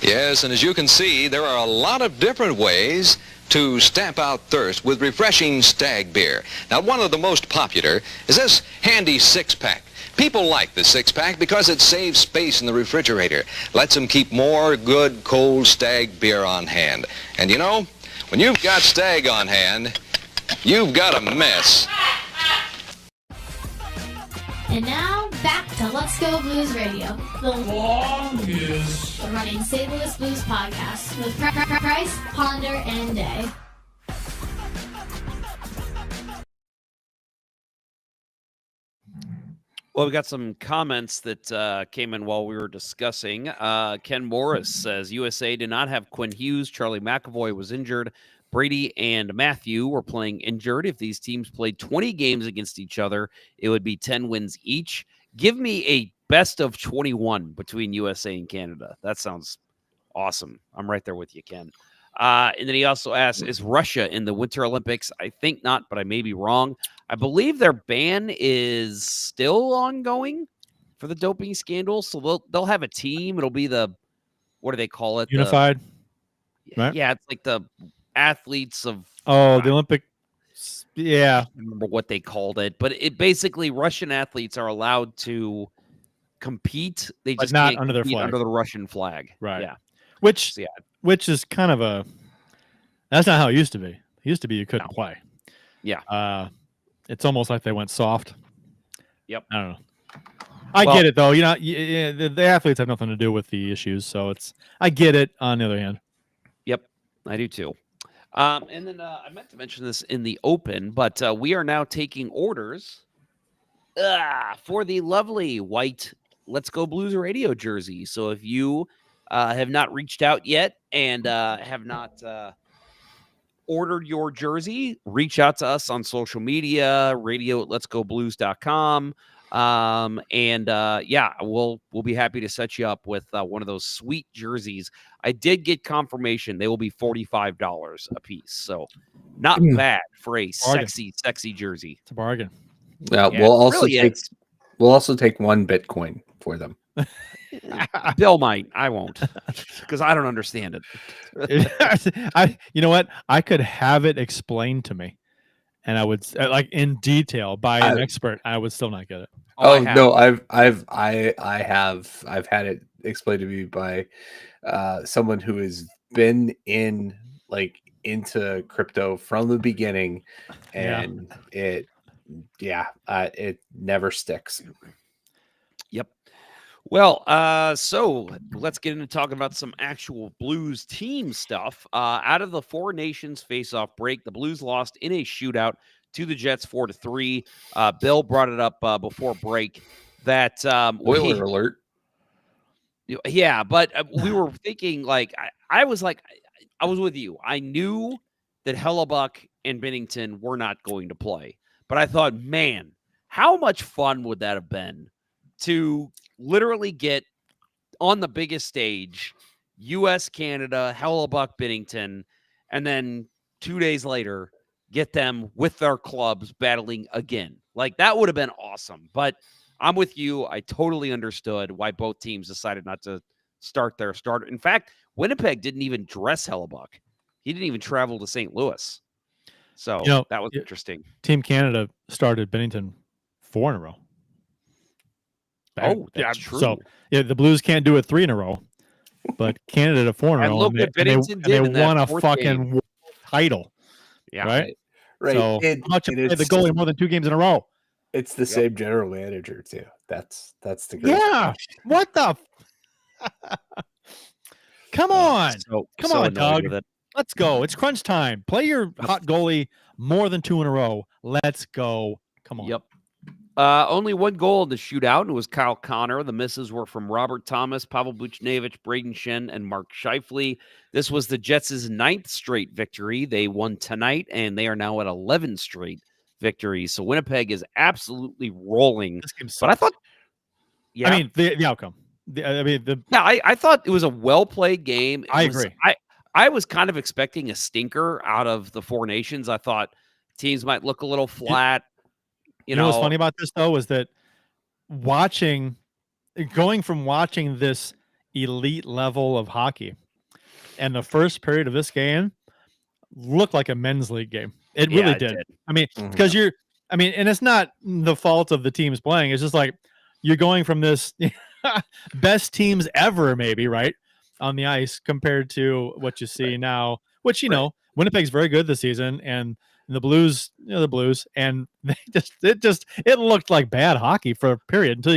Yes, and as you can see, there are a lot of different ways to stamp out thirst with refreshing Stag beer. Now, one of the most popular is this handy six-pack. People like the six-pack because it saves space in the refrigerator, lets them keep more good, cold Stag beer on hand. And you know, when you've got Stag on hand, you've got a mess. And now, back to Let's Go Blues Radio, the longest running St. Louis Blues podcast with Price, Ponder, and Day. Well, we got some comments that came in while we were discussing. Ken Morris says USA did not have Quinn Hughes. Charlie McAvoy was injured. Brady and Matthew were playing injured. If these teams played 20 games against each other, it would be 10 wins each. Give me a best of 21 between USA and Canada. That sounds awesome. I'm right there with you, Ken. And then he also asks, is Russia in the Winter Olympics? I think not, but I may be wrong. I believe their ban is still ongoing for the doping scandal. So they'll have a team. It'll be the, what do they call it? Unified. Right? Yeah, it's like the athletes of the Olympic. Yeah. I don't remember what they called it, but it basically Russian athletes are allowed to compete. They But just not can't under their compete flag. under the Russian flag. Right. Yeah. Which So, yeah. which is kind of a, that's not how it used to be. It used to be you couldn't play. Yeah. It's almost like they went soft. Yep. I don't know. I get it though. You know, the athletes have nothing to do with the issues, so I get it. On the other hand, Yep, I do too. And then I meant to mention this in the open, but we are now taking orders for the lovely white Let's Go Blues Radio jersey. So if you have not reached out yet and have not ordered your jersey, reach out to us on social media, radio@letsgoblues.com. We'll be happy to set you up with one of those sweet jerseys. I did get confirmation they will be $45 a piece, so not bad for a sexy jersey. it's a bargain. Yeah, Yeah, we'll it also really take is. we'll also take 1 Bitcoin for them. Bill might. I won't, because I don't understand it. You know what? I could have it explained to me, and I would like in detail by an expert. I would still not get it. No, I've had it explained to me by someone who has been into crypto from the beginning, and it never sticks. Yep. Well, so let's get into talking about some actual Blues team stuff. Out of the Four Nations face-off break, the Blues lost in a shootout to the Jets 4-3. Bill brought it up before break that Spoiler alert. Yeah, but we were thinking I was with you. I knew that Hellebuck and Binnington were not going to play, but I thought, man, how much fun would that have been to literally get on the biggest stage, U.S., Canada, Hellebuck, Binnington, and then 2 days later, get them with their clubs battling again. Like, that would have been awesome. But I'm with you. I totally understood why both teams decided not to start their starter. In fact, Winnipeg didn't even dress Hellebuck. He didn't even travel to St. Louis. So that was interesting. Team Canada started Binnington 4 in a row. That's true. So the Blues can't do it 3 in a row, but Canada did 4 in a row. Look what Binnington did in they won that a fucking world title. Yeah, right. So how much played the goalie more than 2 games in a row? It's the same general manager too. That's the great part. What the? Come on, come on, Doug. Let's go. It's crunch time. Play your hot goalie more than 2 in a row. Let's go. Come on. Yep. Only one goal in the shootout, and it was Kyle Connor. The misses were from Robert Thomas, Pavel Buchnevich, Braden Shen, and Mark Scheifele. This was the Jets' 9th straight victory. They won tonight, and they are now at 11 straight victories. So Winnipeg is absolutely rolling. This game sucks. But I thought, yeah, I mean, the outcome. I thought it was a well-played game. I agree. I was kind of expecting a stinker out of the Four Nations. I thought teams might look a little flat. You know what's funny about this, though, is that going from watching this elite level of hockey and the first period of this game looked like a men's league game. It really did. I mean, because and it's not the fault of the teams playing. It's just like you're going from this best teams ever, maybe, right, on the ice compared to what you see now, which, Winnipeg's very good this season, and the Blues, and it looked like bad hockey for a period until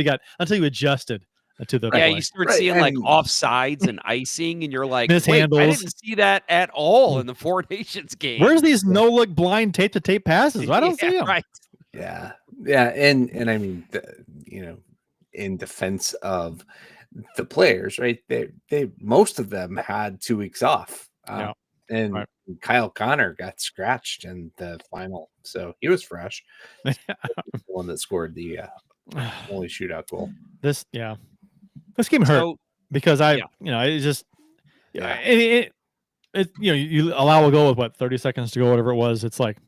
you adjusted to the play. You start seeing like offsides and icing, and you're like, mishandles. Wait, I didn't see that at all in the Four Nations game. Where's these no-look blind tape-to-tape passes? I don't see them. Right. Yeah, and I mean, in defense of the players, right? They most of them had 2 weeks off, and Kyle Connor got scratched in the final, so he was fresh. The one that scored the only shootout goal. This game hurt because you allow a goal with 30 seconds to go, whatever it was. It's like,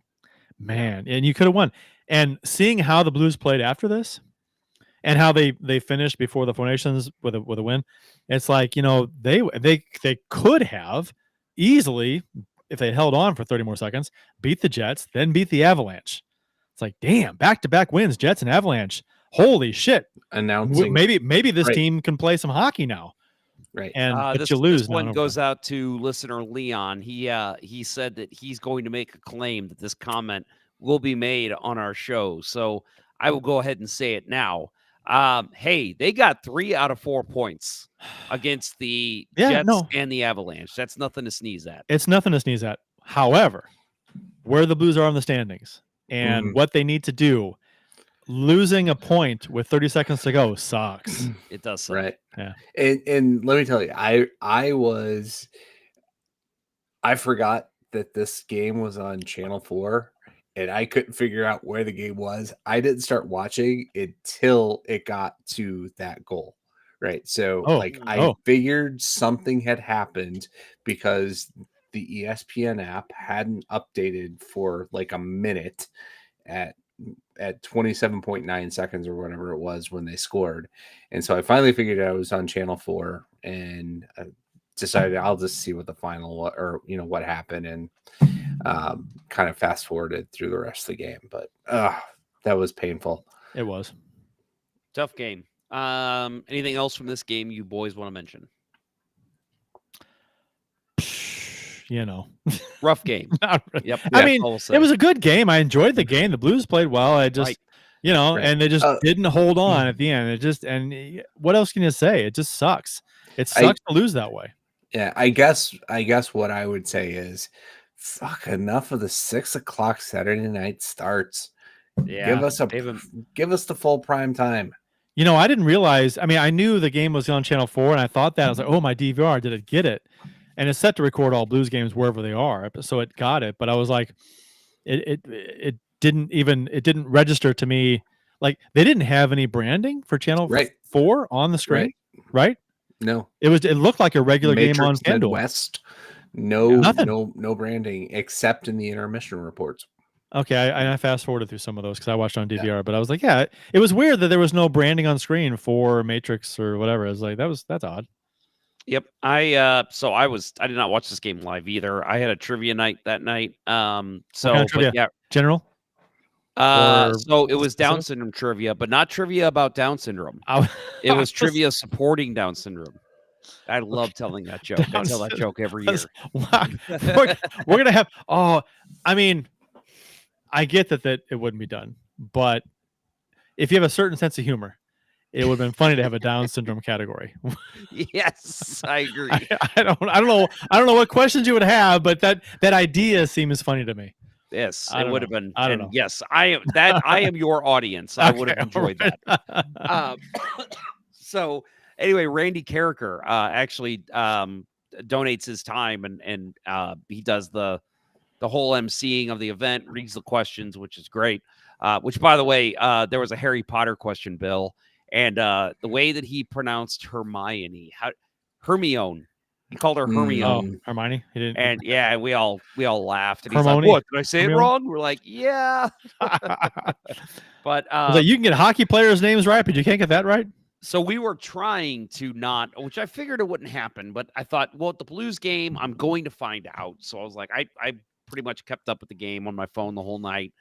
man, and you could have won. And seeing how the Blues played after this, and how they finished before the Four Nations with a win, it's like, they could have easily, if they held on for 30 more seconds, beat the Jets, then beat the Avalanche. It's like, damn, back-to-back wins, Jets and Avalanche. Holy shit! Announcing maybe this team can play some hockey now. Right. And but you lose. This one goes out to listener Leon. He said that he's going to make a claim that this comment will be made on our show. So I will go ahead and say it now. Hey, they got 3 out of 4 points against the Jets and the Avalanche. That's nothing to sneeze at. It's nothing to sneeze at. However, where the Blues are on the standings and what they need to do, losing a point with 30 seconds to go sucks. It does suck. Right. Yeah. And let me tell you, I forgot that this game was on Channel 4. And I couldn't figure out where the game was. I didn't start watching until it got to that goal, right? So, I figured something had happened because the ESPN app hadn't updated for like a minute at 27.9 seconds or whatever it was when they scored. And so I finally figured out it was on Channel 4 and decided I'll just see what the final what happened, and kind of fast forwarded through the rest of the game. But that was painful. It was tough game. Anything else from this game you boys want to mention? Rough game. Yep. I mean, it was a good game. I enjoyed the game. The Blues played well. I just and they just didn't hold on at the end. What else can you say? It just sucks. It sucks to lose that way. Yeah, I guess what I would say is, fuck, enough of the 6 o'clock Saturday night starts. Yeah, give us the full prime time. I didn't realize. I mean, I knew the game was on Channel 4, and I thought that. I was like, oh, my DVR, did it get it? And it's set to record all Blues games wherever they are, so it got it. But I was like, it didn't register to me. Like, they didn't have any branding for Channel 4 on the screen, right? No, it looked like a regular Matrix game on FanDuel. Midwest. No branding except in the intermission reports. Okay, I fast forwarded through some of those because I watched on DVR, but I was like, it was weird that there was no branding on screen for Matrix or whatever. I was like, that's odd. Yep. I did not watch this game live either. I had a trivia night that night. General. So it was Down syndrome trivia, but not trivia about Down syndrome. It was trivia supporting Down syndrome. I love telling that joke. I tell that joke every year. We're gonna have. I mean, I get that it wouldn't be done, but if you have a certain sense of humor, it would have been funny to have a Down syndrome category. Yes, I agree. I don't know what questions you would have, but that idea seems funny to me. Yes, I it don't would know. have been. I don't And know. yes, I am your audience. I would have Okay, enjoyed alright. that. So anyway, Randy Carricker actually donates his time and he does the whole emceeing of the event, reads the questions, which is great. Which, by the way, there was a Harry Potter question, Bill, and the way that he pronounced Hermione, Hermione, he called her Oh, Hermione, Hermione. He didn't. and yeah, we all laughed, and he's like, Hermione? "What? Did I say it Hermione? wrong?" We're like, "Yeah," but I was like, you can get hockey players' names right, but you can't get that right. so we were trying to not, which I figured it wouldn't happen, but I thought, well, at the Blues game, I'm going to find out. So I was like, I pretty much kept up with the game on my phone the whole night.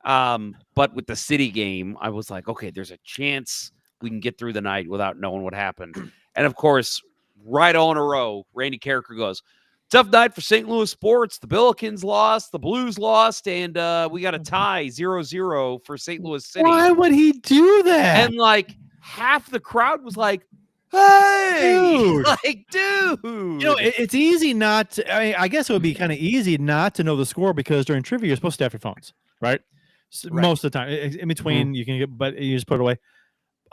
But with the City game, I was like, okay, there's a chance we can get through the night without knowing what happened. And of course, right on a row, Randy Carricker goes, tough night for St. Louis sports. The Billikens lost, the Blues lost, and we got a tie 0-0 for St. Louis City. Why would he do that? And like half the crowd was like, hey, Dude. like, dude. You know, it's easy not to. I mean, I guess it would be kind of easy not to know the score because during trivia, you're supposed to have your phones, right? So Right. Most of the time. In between, you can get, but you just put it away.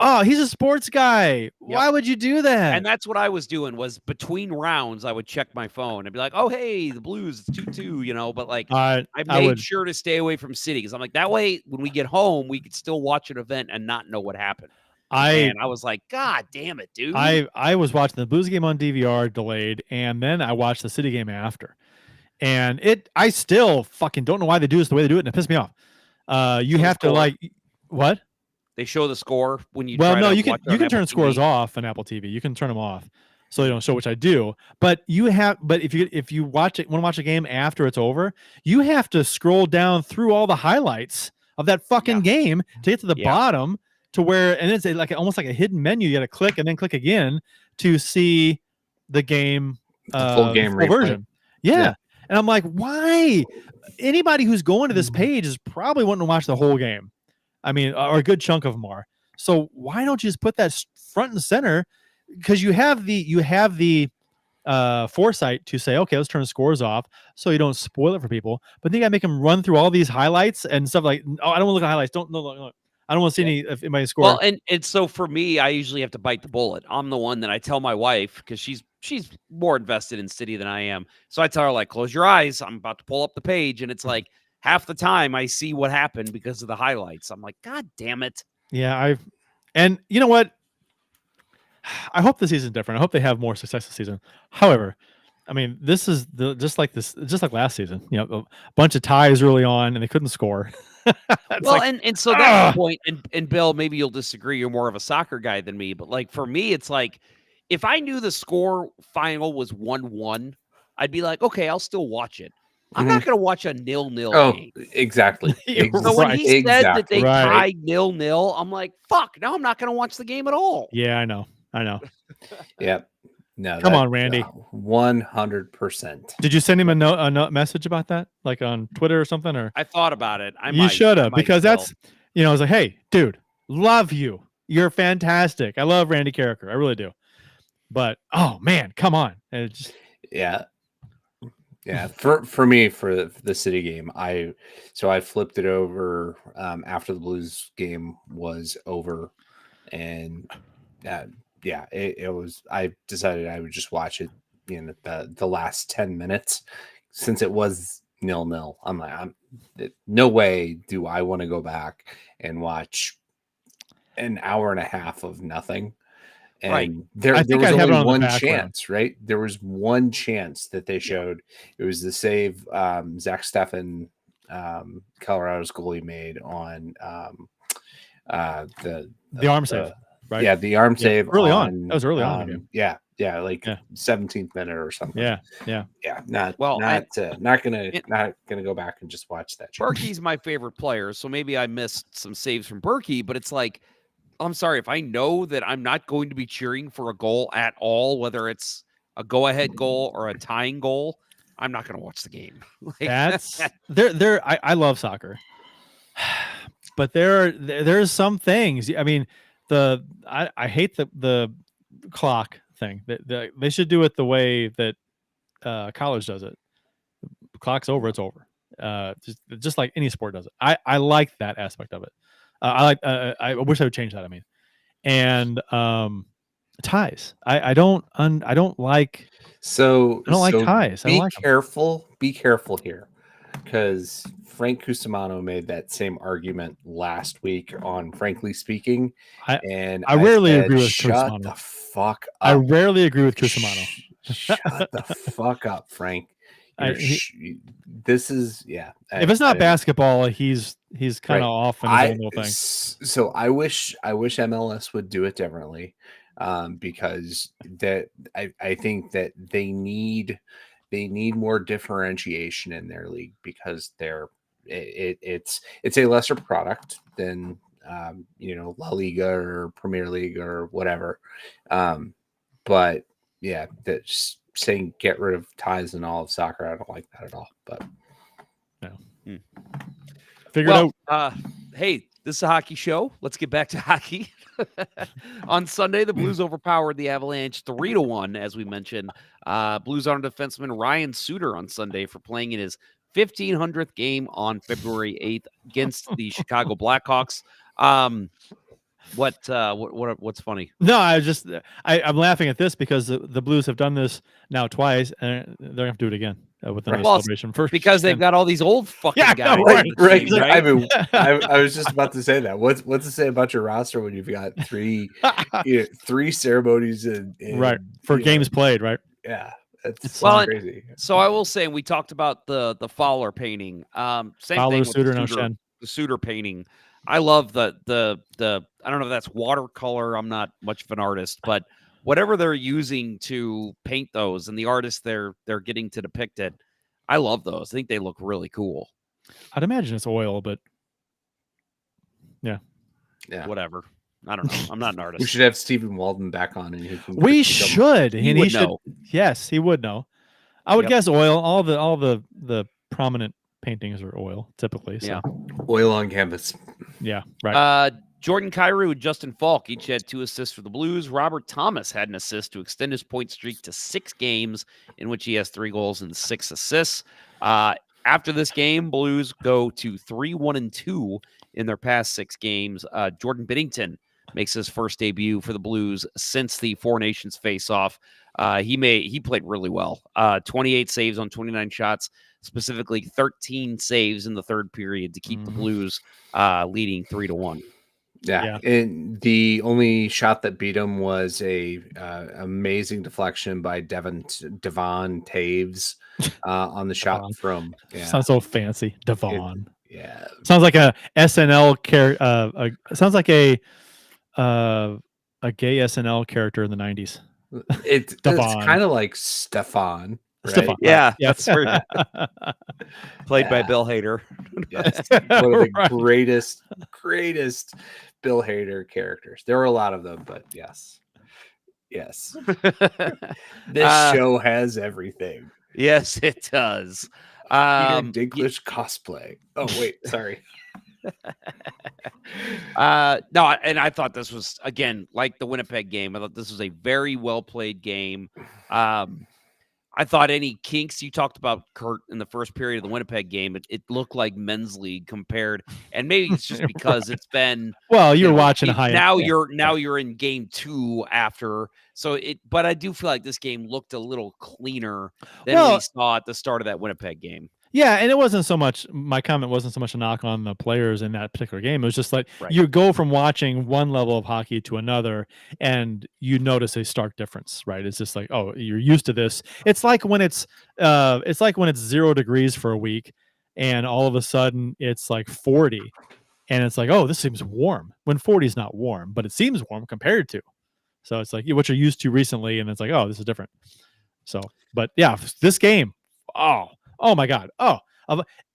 Oh, he's a sports guy. Why would you do that? And that's what I was doing was between rounds, I would check my phone and be like, oh, hey, the Blues, it's 2-2, you know, but like I made would. sure to stay away from City because I'm like, that way when we get home, we could still watch an event and not know what happened. And I was like, God damn it, dude. I was watching the Blues game on DVR delayed, and then I watched the City game after. And I still fucking don't know why they do this the way they do it, and it pissed me off. You have to like what? They show the score when you. Well, try no, to you can watch it on turn Apple scores TV. off on Apple TV. You can turn them off, so they don't show, which I do. But if you want to watch a game after it's over, you have to scroll down through all the highlights of that fucking game to get to the bottom to where, and it's like almost like a hidden menu. You got to click and then click again to see the game, the full game full version. Yeah. And I'm like, why? Anybody who's going to this page is probably wanting to watch the whole game. I mean, or a good chunk of them are. So why don't you just put that front and center? Because you have the foresight to say, okay, let's turn the scores off so you don't spoil it for people. But then you got to make them run through all these highlights and stuff like, oh, I don't want to look at highlights. No. I don't want to see any if anybody score. Well, and so for me, I usually have to bite the bullet. I'm the one that I tell my wife because she's more invested in City than I am. So I tell her, like, close your eyes. I'm about to pull up the page, and it's like half the time I see what happened because of the highlights. I'm like, God damn it. Yeah, and you know what? I hope the season's different. I hope they have more success this season. However, I mean, this is just like last season. You know, a bunch of ties early on, and they couldn't score. Well, like, and so that's the point. And Bill, maybe you'll disagree. You're more of a soccer guy than me, but like for me, it's like if I knew the score final was 1-1, I'd be like, okay, I'll still watch it. I'm not going to watch a 0-0 game. Exactly. So when he said that they tied 0-0, I'm like, fuck, now I'm not going to watch the game at all. Yeah, I know. Yep. No, come on, Randy. 100%. Did you send him a note message about that, like on Twitter or something? Or I thought about it. You should have, because that's, you know, I was like, hey, dude, love you. You're fantastic. I love Randy Carricker. I really do. But oh man, come on. And it's just, yeah. For me, for the City game, I flipped it over after the Blues game was over, and it was. I decided I would just watch it in the last 10 minutes since it was 0-0. I'm like, no way do I want to go back and watch an hour and a half of nothing. And right. there was only one chance, right? There was one chance that they showed. It was the save Zach Steffen, Colorado's goalie, made on the arm save, right? Yeah, the arm save early on. That was early on. Yeah, 17th minute or something. Yeah. Not gonna go back and just watch that. Berkey's my favorite player, so maybe I missed some saves from Berkey, but it's like, I'm sorry, if I know that I'm not going to be cheering for a goal at all, whether it's a go-ahead goal or a tying goal, I'm not going to watch the game. That's I love soccer, but there's some things. I mean, I hate the clock thing. They should do it the way that college does it. The clock's over, it's over. just like any sport does it. I like that aspect of it. I wish I would change that. I mean, and ties. I don't like. So I don't like ties. I don't like them. Be careful here, because Frank Cusimano made that same argument last week on Frankly Speaking, and I rarely said, agree with shut Cusimano. the fuck up. I rarely agree with Cusimano. Shut the fuck up, Frank. This is if it's not basketball, he's kind of off in his own little thing. So I wish MLS would do it differently, because that I think that they need more differentiation in their league, because it's a lesser product than La Liga or Premier League or whatever, but yeah, that's saying get rid of ties in all of soccer. I don't like that at all. But no. Figure it out. Hey, this is a hockey show. Let's get back to hockey. On Sunday, the Blues overpowered the Avalanche 3-1, as we mentioned. Blues on defenseman Ryan Suter on Sunday for playing in his 1500th game on February 8th against the Chicago Blackhawks. What's funny? No, I'm laughing at this because the Blues have done this now twice, and they're gonna have to do it again with the celebration first, because they've got all these old fucking guys. Right. I mean, I was just about to say that. What's to say about your roster when you've got three ceremonies and for games played, right? Yeah. It's crazy. So I will say, we talked about the Fowler painting. Same Fowler, thing with Suter, the Suter painting. I love the I don't know if that's watercolor. I'm not much of an artist, but whatever they're using to paint those and the artists they're getting to depict it, I love those. I think they look really cool. I'd imagine it's oil, but yeah, whatever. I don't know. I'm not an artist. We should have Stephen Walden back on, and he can. We should. He should know. Yes, he would know. I would guess oil. All the prominent paintings are oil typically. So. Yeah, oil on canvas. Yeah, right. Jordan Kyrou and Justin Falk each had 2 assists for the Blues. Robert Thomas had an assist to extend his point streak to 6 games, in which he has 3 goals and 6 assists. After this game, Blues go to 3-1-2 in their past 6 games. Jordan Binnington makes his first debut for the Blues since the Four Nations face-off. He played really well. 28 saves on 29 shots, specifically 13 saves in the third period to keep the Blues leading 3-1. Yeah, and the only shot that beat him was a amazing deflection by Devon Taves on the shot from. Yeah. Sounds so fancy, Devon. Sounds like a SNL character. Sounds like a gay SNL character in the 90s. It's kind of like Stefan. Right? Stefan. Yeah, that's right. Played by Bill Hader. Yes. One of the greatest Bill Hader characters. There were a lot of them, but yes. This show has everything. Yes, it does. Peter Dinklage cosplay. Oh wait, sorry. No, and I thought this was, again, like the Winnipeg game. I thought this was a very well played game. I thought any kinks you talked about, Kurt, in the first period of the Winnipeg game, it looked like men's league compared, and maybe it's just because it's been you're watching a high now. You're in game 2 after, but I do feel like this game looked a little cleaner than we saw at the start of that Winnipeg game. Yeah, and it wasn't so much, my comment wasn't so much a knock on the players in that particular game. It was just like you go from watching one level of hockey to another and you notice a stark difference, right? It's just like, oh, you're used to this. It's like when it's 0 degrees for a week and all of a sudden it's like 40 and it's like, oh, this seems warm, when 40 is not warm, but it seems warm compared to. So it's like what you're used to recently, and it's like, oh, this is different. So, but yeah, this game, oh my God.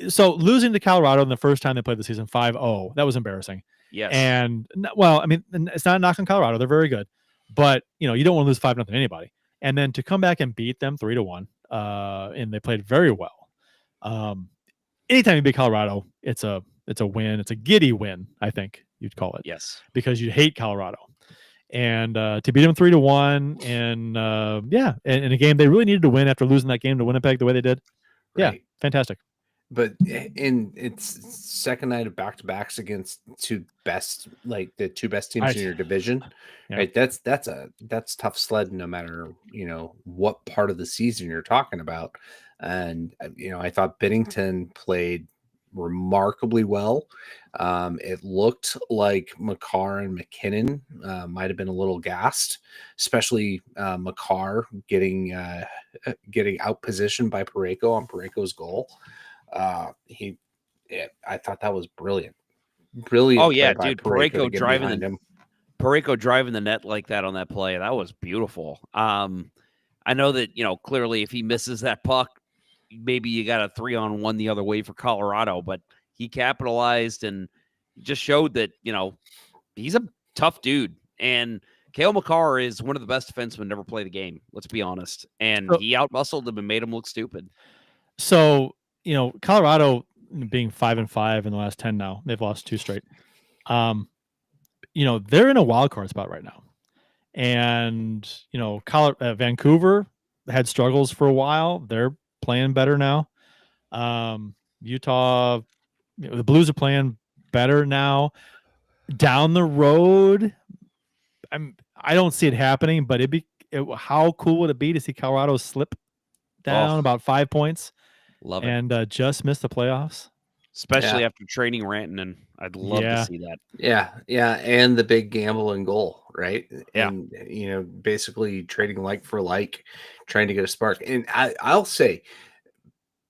So losing to Colorado in the first time they played the season 5-0, that was embarrassing. Yes. And I mean, it's not a knock on Colorado. They're very good, but you don't want to lose 5-0 to anybody. And then to come back and beat them 3-1, and they played very well. Anytime you beat Colorado, it's a win. It's a giddy win, I think you'd call it. Yes. Because you hate Colorado. And to beat them 3-1 and in a game they really needed to win after losing that game to Winnipeg the way they did. Right. Yeah, fantastic. But in its second night of back-to-backs against the two best teams in your division, right? That's tough sled no matter what part of the season you're talking about. And I thought Bennington played remarkably well. It looked like McCarr and McKinnon might have been a little gassed, especially McCarr getting out positioned by Parayko on Parayko's goal. I thought that was brilliant. Oh yeah, play by dude, Parayko driving him. Parayko driving the net like that on that play. That was beautiful. I know that, clearly if he misses that puck, maybe you got a 3-on-1 the other way for Colorado, but he capitalized and just showed that, he's a tough dude. And Cale Makar is one of the best defensemen to ever play the game. Let's be honest. And he out-muscled him and made him look stupid. So, Colorado being 5-5 in the last 10 now, they've lost 2 straight. They're in a wild card spot right now. And, Vancouver had struggles for a while. They're playing better now. Utah, the Blues are playing better now. Down the road, I don't see it happening, but how cool would it be to see Colorado slip down about 5 points? Love it. And just miss the playoffs? Especially after trading Rantanen. I'd love to see that. Yeah. And the big gamble and goal, right? Yeah. And, basically trading like for like, trying to get a spark. And I'll say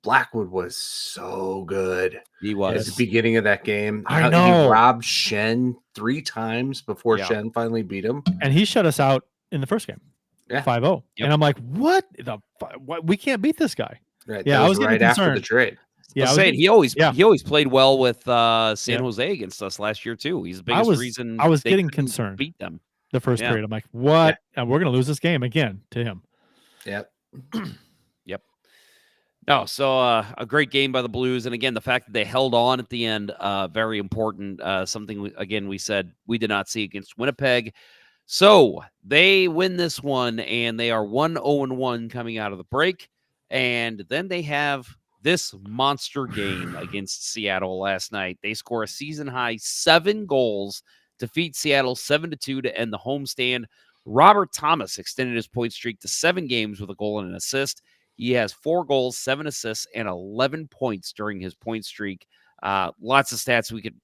Blackwood was so good. He was. At the beginning of that game. I know. He robbed Shen 3 times before Shen finally beat him. And he shut us out in the first game. Yeah. 5-0. Yep. And I'm like, what? We can't beat this guy. Right. Yeah, I was right after the trade. Yeah, I was saying he always played well with San Jose against us last year too. He's the biggest reason I was getting concerned. Beat them the first period. I'm like, what? And we're gonna lose this game again to him. Yep. Yep. No, so a great game by the Blues, and again, the fact that they held on at the end, very important. Something we said we did not see against Winnipeg. So they win this one, and they are 1-0-1 coming out of the break, and then they have this monster game against Seattle last night. They score a season-high 7 goals, defeat Seattle 7-2 to end the homestand. Robert Thomas extended his point streak to 7 games with a goal and an assist. He has 4 goals, 7 assists, and 11 points during his point streak. Lots of stats we could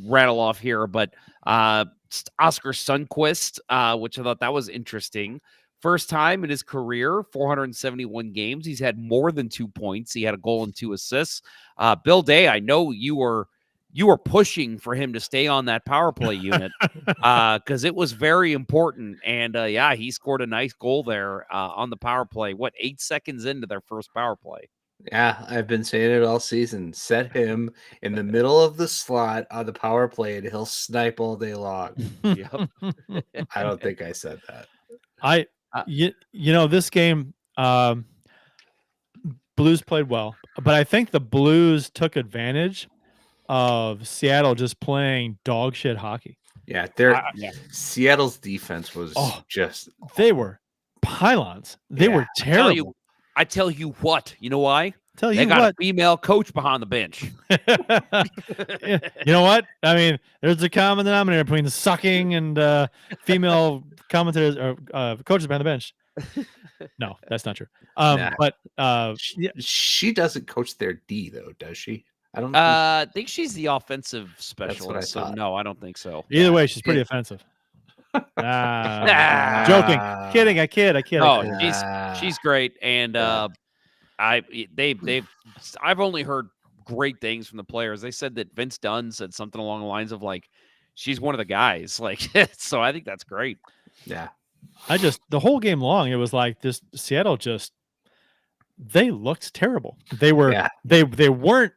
rattle off here, but Oscar Sundqvist, which I thought that was interesting. First time in his career, 471 games. He's had more than 2 points. He had a goal and 2 assists. Bill Day, I know you were pushing for him to stay on that power play unit because it was very important. And he scored a nice goal there on the power play. 8 seconds into their first power play? Yeah, I've been saying it all season. Set him in the middle of the slot on the power play, and he'll snipe all day long. Yep. I don't think I said that. This game, Blues played well, but I think the Blues took advantage of Seattle just playing dog shit hockey. Yeah, Seattle's defense was they were pylons. They were terrible. I tell you what, you know why? They got a female coach behind the bench. You know what? I mean, there's a common denominator between the sucking and female commentators or coaches behind the bench. No, that's not true. But she doesn't coach their D though, does she? I don't think she's the offensive specialist. So no, I don't think so. Either way, she's pretty offensive. Joking, kidding. I kid. She's great, and I've only heard great things from the players. They said that Vince Dunn said something along the lines of like, she's one of the guys. Like, so I think that's great. Yeah, the whole game long, it was like this. Seattle they looked terrible. They were they weren't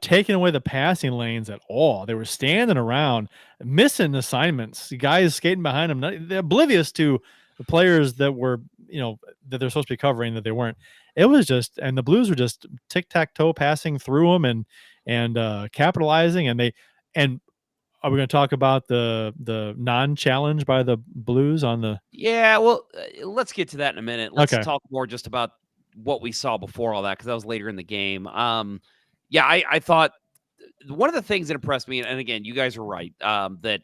taking away the passing lanes at all. They were standing around, missing assignments. Guys skating behind them, they're oblivious to the players that were, that they're supposed to be covering that they weren't. It was just, and the Blues were just tic-tac-toe passing through them and capitalizing. And are we going to talk about the non-challenge by the Blues on the? Yeah, well, let's get to that in a minute. Let's talk more just about what we saw before all that, because that was later in the game. Yeah, I thought one of the things that impressed me, and again, you guys are right, that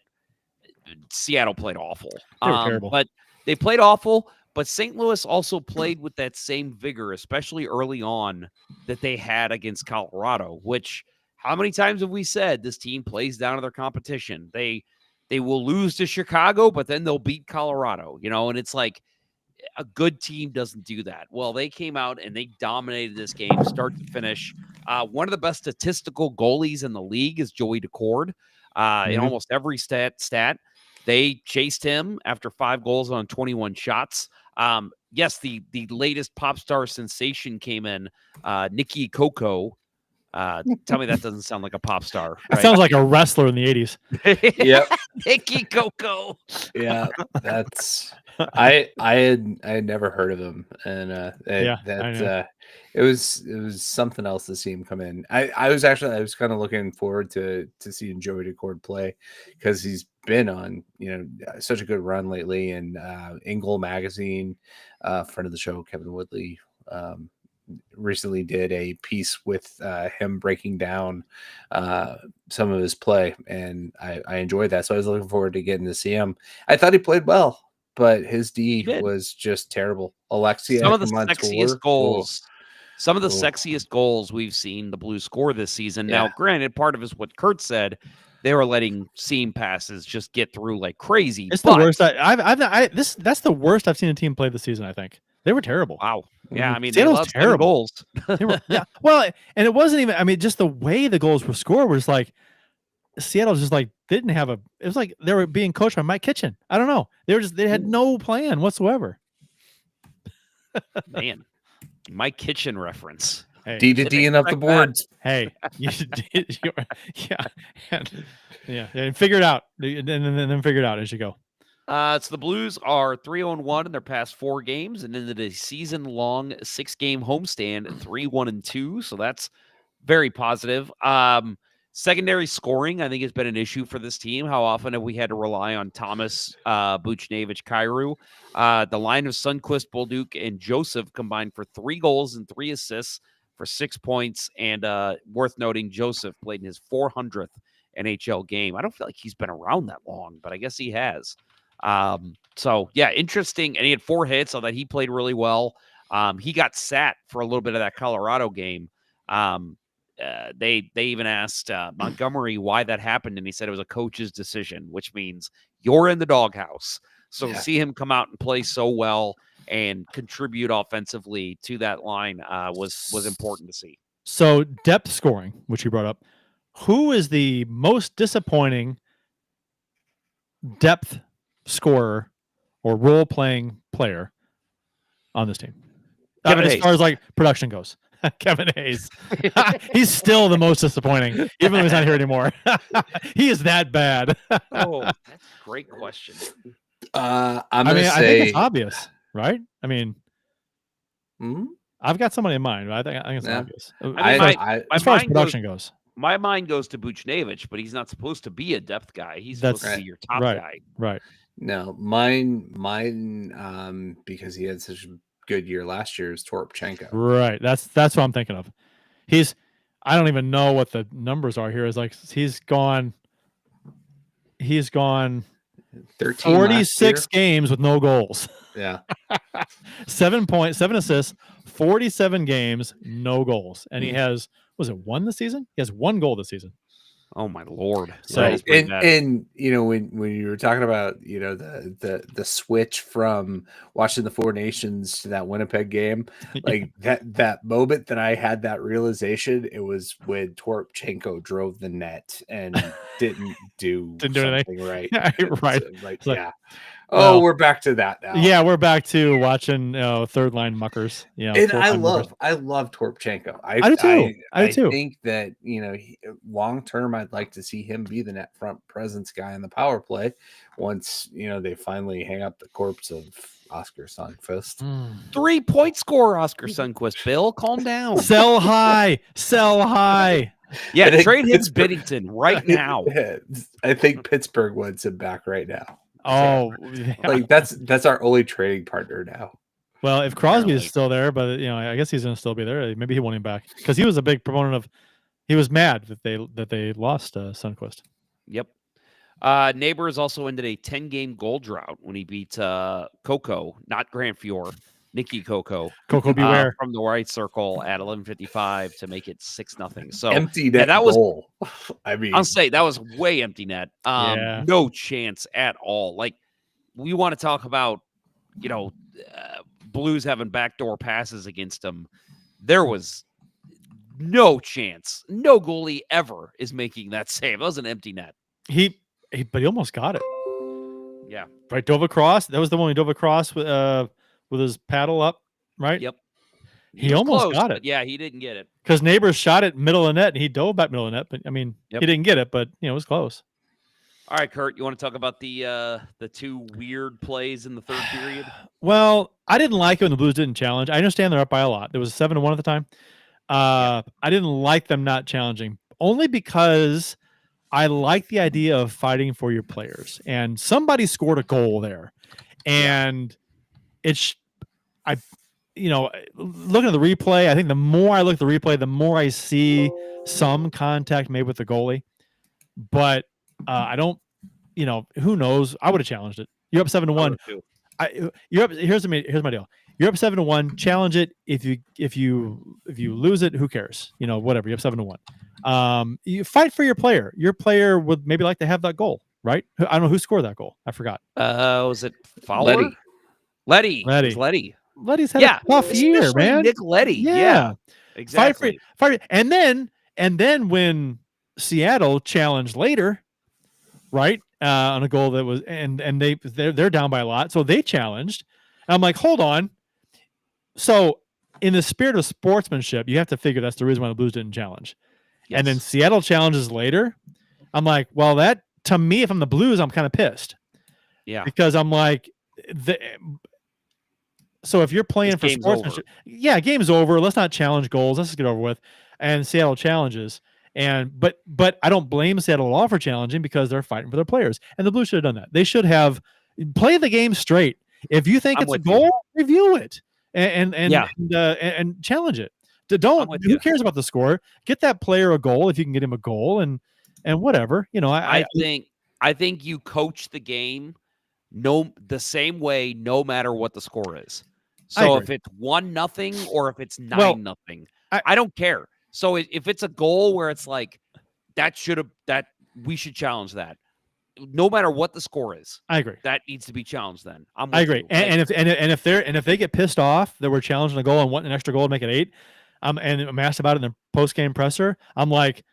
Seattle played awful. They were terrible. But they played awful, but St. Louis also played with that same vigor, especially early on, that they had against Colorado, which how many times have we said this team plays down to their competition? They will lose to Chicago, but then they'll beat Colorado, and it's like a good team doesn't do that. Well, they came out and they dominated this game start to finish. One of the best statistical goalies in the league is Joey Decord. In almost every stat. They chased him after 5 goals on 21 shots. Yes, the latest pop star sensation came in, Nikki Coco. Tell me that doesn't sound like a pop star. Right? It sounds like a wrestler in the 80s. Yep. Nikki Coco. Yeah, that's I had never heard of him, and it was something else to see him come in. I was kind of looking forward to seeing Joey Decord play, because he's been on such a good run lately, and Ingle Magazine, friend of the show Kevin Woodley, recently did a piece with him breaking down some of his play, and I enjoyed that. So I was looking forward to getting to see him. I thought he played well, but his D was just terrible. Alexia, some of the sexiest goals. Some of the sexiest goals we've seen the Blues score this season. Yeah. Now, granted, part of it is what Kurt said. They were letting seam passes just get through like crazy. It's the worst. That's the worst I've seen a team play this season. I think they were terrible. Wow. Yeah, I mean, Seattle's they terrible goals. They were, yeah. Well, and it wasn't even. I mean, just the way the goals were scored was like Seattle just like didn't have a. It was like they were being coached by Mike Kitchen. I don't know. They had no plan whatsoever. Man, Mike Kitchen reference. Hey, D to D and up the boards. Hey, and figure it out, and then figure it out as you go. So the Blues are 3-1 in their past 4 games, and ended a season-long 6-game homestand 3-1-2. So that's very positive. Secondary scoring, I think, has been an issue for this team. How often have we had to rely on Thomas, Buchnevich, Kyrou? The line of Sundqvist, Bolduc, and Joseph combined for 3 goals and 3 assists for 6 points. And worth noting, Joseph played in his 400th NHL game. I don't feel like he's been around that long, but I guess he has. So yeah, interesting. And he had 4 hits, so that he played really well. He got sat for a little bit of that Colorado game. They even asked Montgomery why that happened, and he said it was a coach's decision, which means you're in the doghouse. So to see him come out and play so well and contribute offensively to that line was important to see. So depth scoring, which you brought up, who is the most disappointing depth scorer or role-playing player on this team? As far as like production goes. Kevin Hayes. He's still the most disappointing, even though he's not here anymore. He is that bad. Oh, that's a great question. I think it's obvious, right? I mean, I've got somebody in mind, but I think it's obvious. As far as production goes. My mind goes to Buchnevich, but he's not supposed to be a depth guy. He's supposed to be your top guy. Right. No, mine, because he had such a good year last year, is Toropchenko. Right. That's what I'm thinking of. I don't even know what the numbers are here. Is like he's gone 46 games with no goals. Yeah. 7 assists, 47 games, no goals. And he has, was it 1 this season? He has 1 goal this season. Oh my Lord. So and when you were talking about the switch from watching the Four Nations to that Winnipeg game, like that moment that I had that realization, it was when Toropchenko drove the net and didn't do something right. Right. Oh, we're back to that now. Yeah, we're back to watching third line muckers. And I love Toropchenko. I do too. I think that long term, I'd like to see him be the net front presence guy in the power play once they finally hang up the corpse of Oscar Sundqvist. 3-point scorer, Oscar Sundqvist. Bill, calm down. Sell high. Yeah, trade him Binnington right now. I think Pittsburgh wants him back right now. Oh, like that's our only trading partner now. Well, if Crosby is apparently. still there, but I guess he's going to still be there. Maybe he won't him back because he was a big proponent of. He was mad that they lost Sundqvist. Yep. Neighbors also ended a 10-game goal drought when he beat Coco, not Grant Fior, Nikki Coco. Coco beware. From the right circle at 11:55 to make it 6-0. So empty net that was goal. I mean, I'll say that was way empty net. Yeah. No chance at all. Like, we want to talk about, Blues having backdoor passes against them. There was no chance. No goalie ever is making that save. That was an empty net. But he almost got it. Yeah. Right, dove across. That was the one he dove across with his paddle up, right? Yep. He almost close, got it. Yeah, he didn't get it. Because Neighbors shot it middle of the net, and he dove back middle of the net. But, Yep. he didn't get it, but, it was close. All right, Kurt, you want to talk about the two weird plays in the third period? Well, I didn't like it when the Blues didn't challenge. I understand they're up by a lot. There was 7-1 at the time. I didn't like them not challenging, only because I like the idea of fighting for your players. And somebody scored a goal there. And looking at the replay, I think the more I look at the replay, the more I see some contact made with the goalie. But I don't, who knows? I would have challenged it. You're up 7-1. Here's my deal. You're up 7-1. Challenge it. If you lose it, who cares? Whatever. You're up 7-1. You fight for your player. Your player would maybe like to have that goal, right? I don't know who scored that goal. I forgot. Was it Fowler? Letty. Letty's had a tough year, man. Nick Letty. Yeah. Exactly. Fight. And then when Seattle challenged later, right, on a goal that was and they're down by a lot, so they challenged. And I'm like, hold on. So in the spirit of sportsmanship, you have to figure that's the reason why the Blues didn't challenge. Yes. And then Seattle challenges later. I'm like, well, that to me, if I'm the Blues, I'm kind of pissed. Yeah, because I'm like, so if you're playing for sportsmanship, game's over. Let's not challenge goals. Let's just get over with. And Seattle challenges. But I don't blame Seattle at all for challenging because they're fighting for their players. And the Blues should have done that. They should have played the game straight. If you think it's a goal, review it and challenge it. Who cares about the score? Get that player a goal if you can get him a goal and whatever. I think you coach the game the same way no matter what the score is. So if it's 1-0 or if it's 9-0, I don't care. So if it's a goal where it's like we should challenge that, no matter what the score is. I agree. That needs to be challenged. Then I agree. And if they get pissed off that we're challenging a goal and want an extra goal to make it 8, and I'm asked about it in the post game presser, I'm like,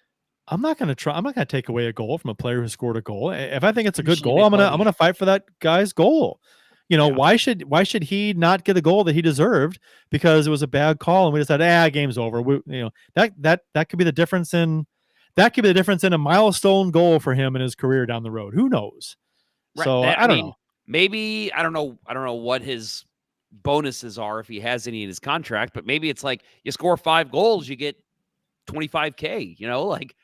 I'm not going to take away a goal from a player who scored a goal. If I think it's a good goal, I'm going to fight for that guy's goal. Why should he not get a goal that he deserved because it was a bad call and we just said, game's over. That could be the difference in a milestone goal for him in his career down the road. Who knows? Right. So I don't know. Maybe I don't know what his bonuses are if he has any in his contract, but maybe it's like you score 5 goals, you get $25K. Like,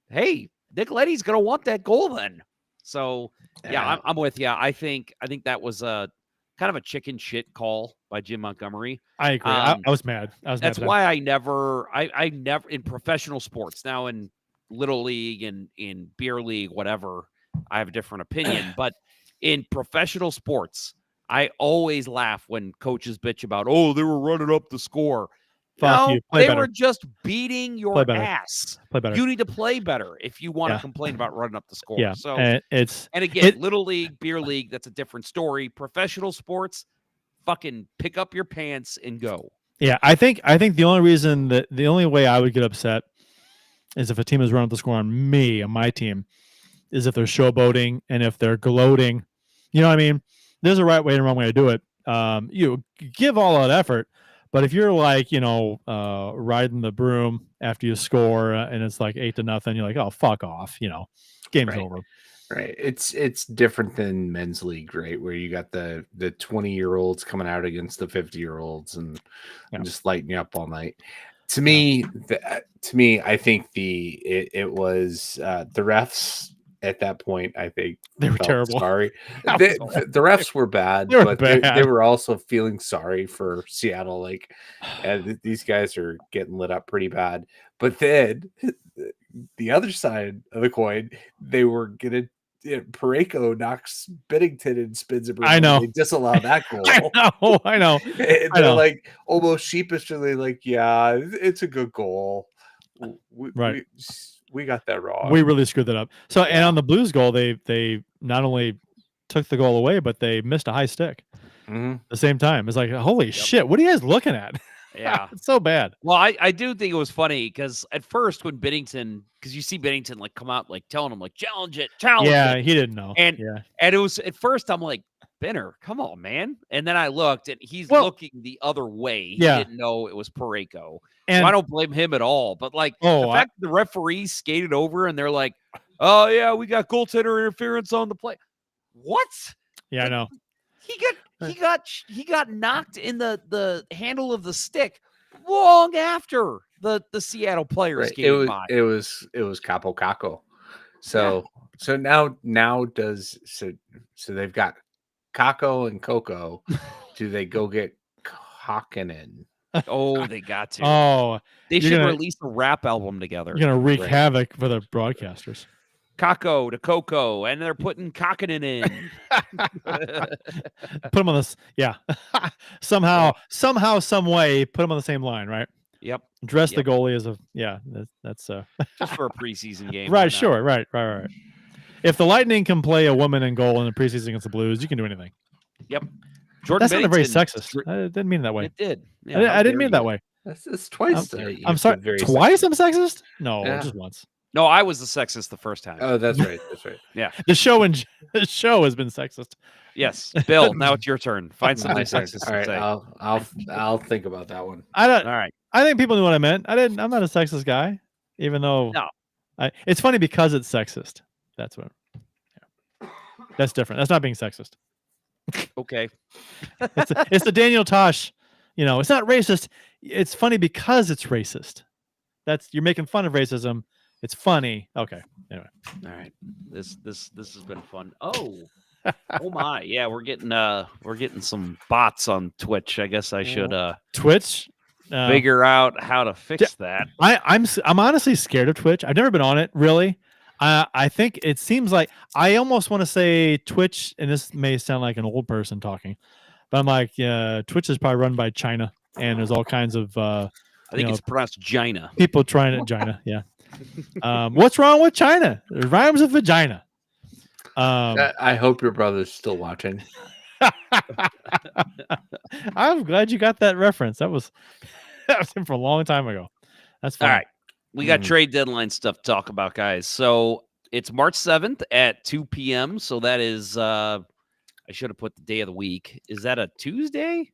hey, Nick Letty's gonna want that goal then. So I'm with you. I think that was a kind of a chicken shit call by Jim Montgomery. I agree. I was mad. That's why I never in professional sports, now in Little League and in beer league, whatever, I have a different opinion. But in professional sports, I always laugh when coaches bitch about, they were running up the score. Fuck you. Play better. Were just beating your ass. Play better. You need to play better if you want to complain about running up the score. Yeah. So and again, Little League, beer league, that's a different story. Professional sports, fucking pick up your pants and go. Yeah, I think the only way I would get upset is if a team is running up the score on me, on my team, is if they're showboating and if they're gloating. You know what I mean? There's a right way and a wrong way to do it. You give all that effort. But if you're like, riding the broom after you score and it's like 8-0, you're like, oh, fuck off, game's over. Right. It's different than men's league, right? Where you got the 20-year-olds coming out against the 50-year-olds and just lighting you up all night. To me, I think it was the refs at that point, I think They were felt terrible. Sorry, the refs were bad, They were but bad. they were also feeling sorry for Seattle. Like, these guys are getting lit up pretty bad. But then the other side of the coin, they were gonna. Parayko knocks Bennington and spins it. I know. They disallow that goal. I know. And they're like almost sheepishly like, yeah, it's a good goal. We got that wrong. We really screwed that up. So, and on the Blues goal, they not only took the goal away, but they missed a high stick at the same time. It's like, holy shit, what are you guys looking at? Yeah, it's so bad. Well, I do think it was funny because at first when Bennington, because you see Bennington like come out like telling him like challenge it. Yeah, he didn't know. And it was at first I'm like, Benner, come on, man. And then I looked and he's looking the other way. He didn't know it was Parayko. And so I don't blame him at all. But like the fact that the referees skated over and they're like, oh yeah, we got goaltender interference on the play. What? Yeah, I know. He got knocked in the handle of the stick long after the Seattle players came by. It was Capo Caco. So now they've got Caco and Coco. Do they go get Hakkinen? Oh, they got to. Oh, they should release a rap album together. You're gonna wreak havoc for the broadcasters. Caco to Coco, and they're putting Hakkinen in. Put them on this, somehow, some way, put them on the same line, right? Yep. Dress the goalie as that's just for a preseason game, right? Sure, right. If the Lightning can play a woman in goal in the preseason against the Blues, you can do anything. Yep. That's not very sexist. I didn't mean it that way. It did. Yeah, I didn't mean it that way. That's twice. I'm sorry. Twice I'm sexist? No, just once. No, I was the sexist the first time. Oh, that's right. That's right. Yeah. The show has been sexist. Yes. Bill, now it's your turn. Find something sexist. All right, I'll think about that one. All right. I think people knew what I meant. I'm not a sexist guy, even though it's funny because it's sexist. That's what. Yeah. That's different. That's not being sexist. Okay. It's the Daniel Tosh. It's not racist. It's funny because it's racist. You're making fun of racism. It's funny. Okay. Anyway. All right. This has been fun. Oh my. Yeah, we're getting some bots on Twitch. I guess I should Twitch figure out how to fix that. I'm honestly scared of Twitch. I've never been on it really. I think it seems like I almost want to say Twitch, and this may sound like an old person talking, but I'm like, Twitch is probably run by China, and there's all kinds of I think it's pronounced Gina. People trying to China, yeah. What's wrong with China? It rhymes with vagina. I hope your brother's still watching. I'm glad you got that reference. That was him from a long time ago. That's fine. All right. We got trade deadline stuff to talk about, guys. So it's March 7th at 2 p.m. So that is, I should have put the day of the week. Is that a Tuesday?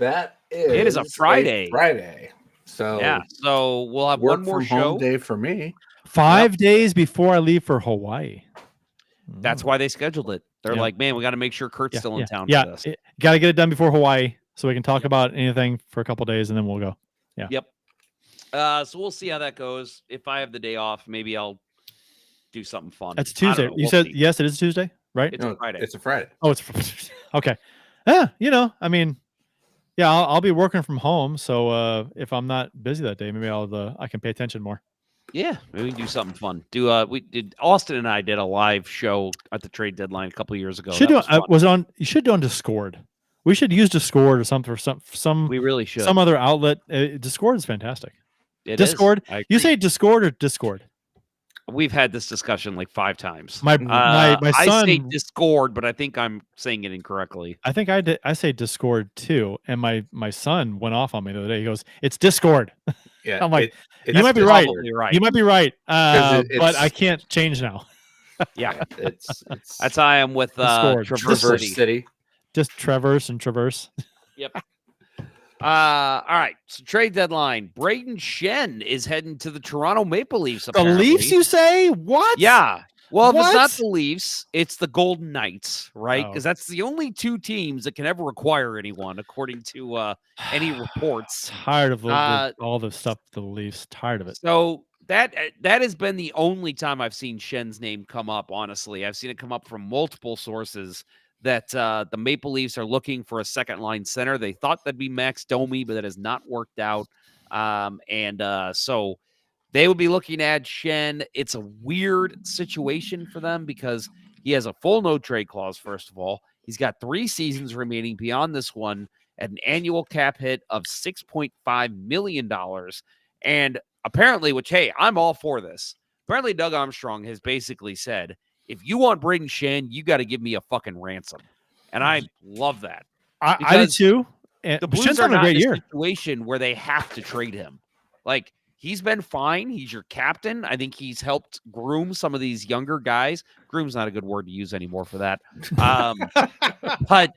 It is a Friday. Friday. So yeah. So we'll have one more show day for me. 5 days before I leave for Hawaii. That's why they scheduled it. They're like, man, we got to make sure Kurt's still in town. Yeah. For this. Got to get it done before Hawaii so we can talk about anything for a couple days and then we'll go. Yeah. Yep. So we'll see how that goes. If I have the day off, maybe I'll do something fun. That's Tuesday. You said yes, it is Tuesday, right? It's a Friday. It's a Friday. Oh, it's okay. I mean, I'll be working from home, so if I'm not busy that day, maybe I can pay attention more. Yeah, maybe we can do something fun. Austin and I did a live show at the trade deadline a couple of years ago. You should do on Discord. We should use Discord or something for some. We really should. Some other outlet. Discord is fantastic. Discord. You say Discord or Discord? We've had this discussion like 5 times. My son. I say Discord, but I think I'm saying it incorrectly. I think I say Discord too, and my son went off on me the other day. He goes, "It's Discord." Yeah, I'm like, you might be right. You might be right, but I can't change now. Yeah, it's that's how I am with Traverse City. Just traverse and traverse. Yep. All right. So trade deadline. Braden Shen is heading to the Toronto Maple Leafs. Apparently. The Leafs, you say? What? Yeah. Well, if it's not the Leafs, it's the Golden Knights, right? Because that's the only 2 teams that can ever require anyone, according to any reports. Tired of all the stuff. The Leafs. Tired of it. So That has been the only time I've seen Shen's name come up, honestly. I've seen it come up from multiple sources that the Maple Leafs are looking for a second-line center. They thought that'd be Max Domi, but that has not worked out. So they would be looking at Shen. It's a weird situation for them because he has a full no-trade clause, first of all. He's got 3 seasons remaining beyond this one at an annual cap hit of $6.5 million. And apparently, which, hey, I'm all for this. Apparently, Doug Armstrong has basically said, if you want Braden Shen, you got to give me a fucking ransom. And I love that. I did too. And the Blues Shen's are having a not great in a year. situation where they have to trade him. Like, he's been fine. He's your captain. I think he's helped groom some of these younger guys. Groom's not a good word to use anymore for that. But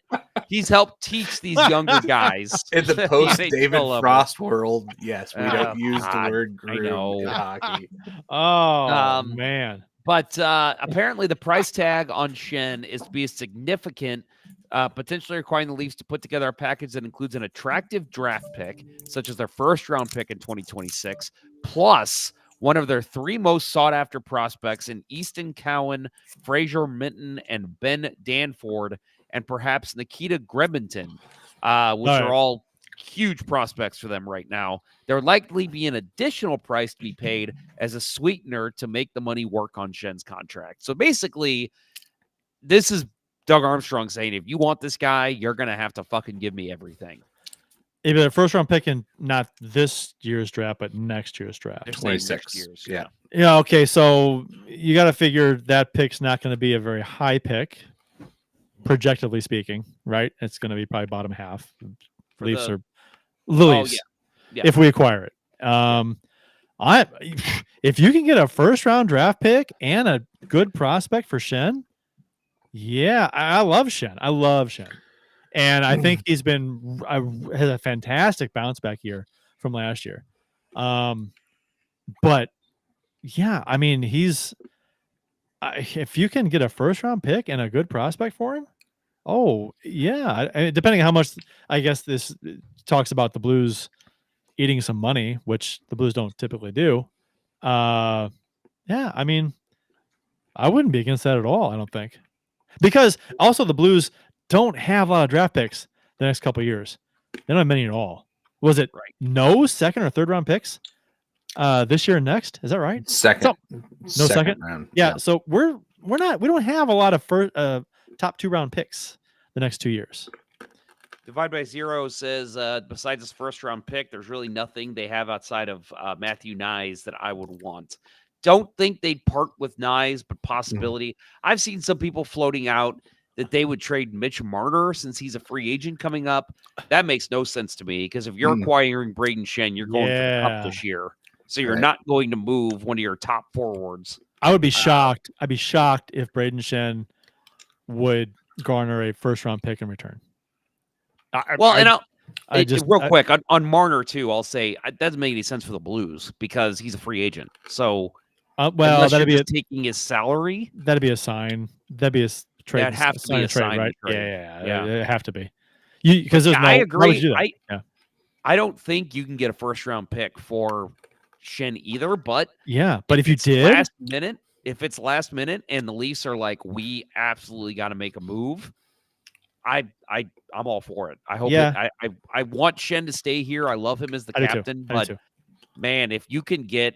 he's helped teach these younger guys. In the post-David Frost world, yes, we don't use the word groom in hockey. Oh, man. But apparently the price tag on Shen is to be significant, potentially requiring the Leafs to put together a package that includes an attractive draft pick, such as their first-round pick in 2026, plus one of their 3 most sought-after prospects in Easton Cowan, Fraser Minton, and Ben Danford, and perhaps Nikita Grebenton, which are all huge prospects for them right now. There would likely be an additional price to be paid as a sweetener to make the money work on Shen's contract. So basically, this is Doug Armstrong saying, if you want this guy, you're going to have to fucking give me everything. Even a first-round pick in not this year's draft, but next year's draft. 26. Yeah. Yeah, okay, so you got to figure that pick's not going to be a very high pick, projectively speaking, right? It's going to be probably bottom half. Leafs are Leafs, if we acquire it. If you can get a first-round draft pick and a good prospect for Shen, I love Shen. And I think he's has a fantastic bounce back year from last year. But yeah, I mean, if you can get a first-round pick and a good prospect for him, depending on how much, I guess this talks about the Blues eating some money, which the Blues don't typically do. I mean, I wouldn't be against that at all, I don't think. Because also the Blues don't have a lot of draft picks the next couple of years. They don't have many at all. Was it no second or third round picks this year and next? Is that right? Second. No second round. Yeah. So we don't have a lot of top 2 round picks the next 2 years. Divide by Zero says, besides this first-round pick, there's really nothing they have outside of Matthew Nyes that I would want. Don't think they'd part with Nyes, but possibility. I've seen some people floating out that they would trade Mitch Marner since he's a free agent coming up. That makes no sense to me because if you're acquiring Braden Shen, you're going for the cup this year. So you're not going to move one of your top forwards. I would be shocked. I'd be shocked if Braden Shen would garner a first-round pick in return. Real quick on Marner too, I'll say that doesn't make any sense for the Blues because he's a free agent. So, that'd be taking his salary. That'd be a sign. That'd be a trade. That'd have to be a trade, right? Trade. Yeah. It'd have to be. Because I agree. I don't think you can get a first-round pick for Shen either. But if you did if it's last minute and the Leafs are like, we absolutely got to make a move. I'm all for it. I hope I want Shen to stay here. I love him as the captain, but man, if you can get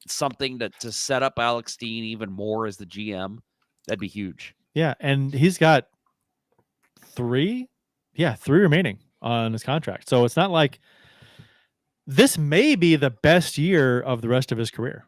something to set up Alex Steen even more as the GM, that'd be huge. Yeah, and he's got 3 remaining on his contract. So it's not like this may be the best year of the rest of his career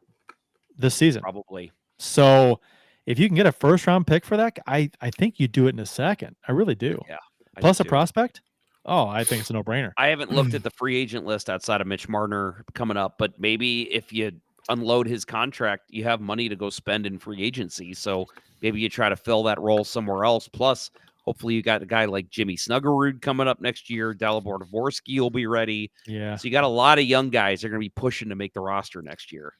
this season. Probably. So if you can get a first-round pick for that, I think you do it in a second. I really do. Yeah. Plus a prospect? Oh, I think it's a no-brainer. I haven't looked at the free agent list outside of Mitch Marner coming up, but maybe if you unload his contract, you have money to go spend in free agency. So maybe you try to fill that role somewhere else. Plus, hopefully you got a guy like Jimmy Snuggerud coming up next year. Dalibor Dvorsky will be ready. Yeah. So you got a lot of young guys that are going to be pushing to make the roster next year.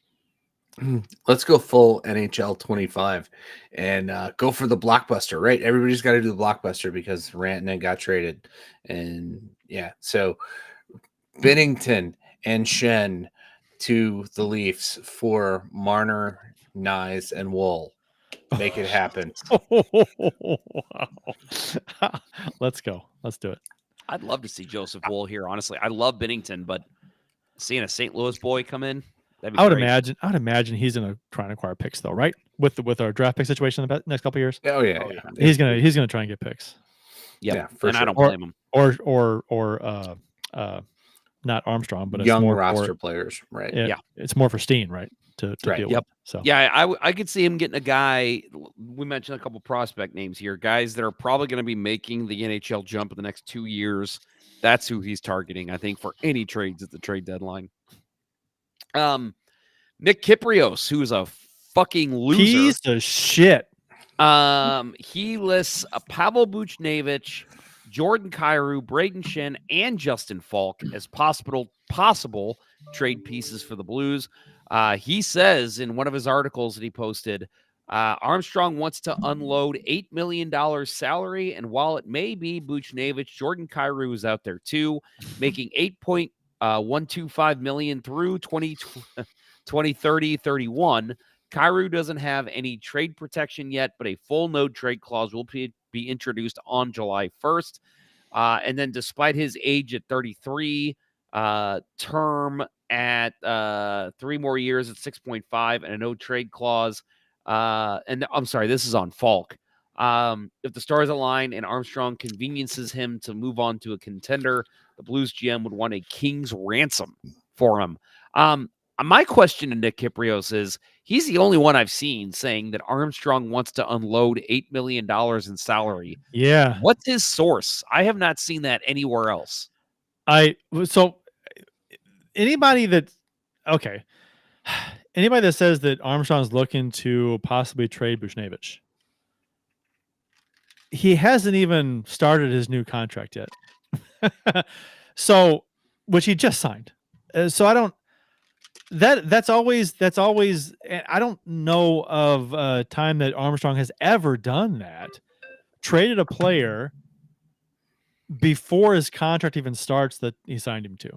Let's go full NHL 25 and go for the blockbuster, right? Everybody's got to do the blockbuster because Rantanen got traded. And so Binnington and Shen to the Leafs for Marner, Nyes, and Wool. Make it happen. Wow. Let's go. Let's do it. I'd love to see Joseph Wool here. Honestly, I love Binnington, but seeing a St. Louis boy come in, that'd be I would great. imagine he's gonna try and acquire picks though, right? With our draft pick situation in the next couple of years. Oh yeah. He's gonna try and get picks. Yep. Yeah, for and sure. I don't blame him. Or not Armstrong, but young it's more roster for, players, right? Yeah, it's more for Steen, right? To Right. deal Yep. with. So Yeah, I could see him getting a guy. We mentioned a couple prospect names here, guys that are probably going to be making the NHL jump in the next 2 years. That's who he's targeting, I think, for any trades at the trade deadline. Nick Kyprios, who's a fucking loser. piece of shit. He lists Pavel Buchnevich, Jordan Kyrou, Braden Shen, and Justin Falk as possible trade pieces for the Blues. He says in one of his articles that he posted, Armstrong wants to unload $8 million salary, and while it may be Buchnevich, Jordan Kyrou is out there too, making $8.125 million through 2030-31. Kyrou doesn't have any trade protection yet, but a full no trade clause will be introduced on July 1st. And then despite his age at 33, term at 3 more years at 6.5 and a no trade clause. And I'm sorry, this is on Falk. If the stars align and Armstrong conveniences him to move on to a contender, the Blues GM would want a king's ransom for him. My question to Nick Kyprios is, he's the only one I've seen saying that Armstrong wants to unload $8 million in salary. Yeah. What's his source? I have not seen that anywhere else. So anybody that says that Armstrong's looking to possibly trade Buchnevich, he hasn't even started his new contract yet. So, which he just signed. So I don't. That's always. I don't know of a time that Armstrong has ever done that. Traded a player before his contract even starts that he signed him to,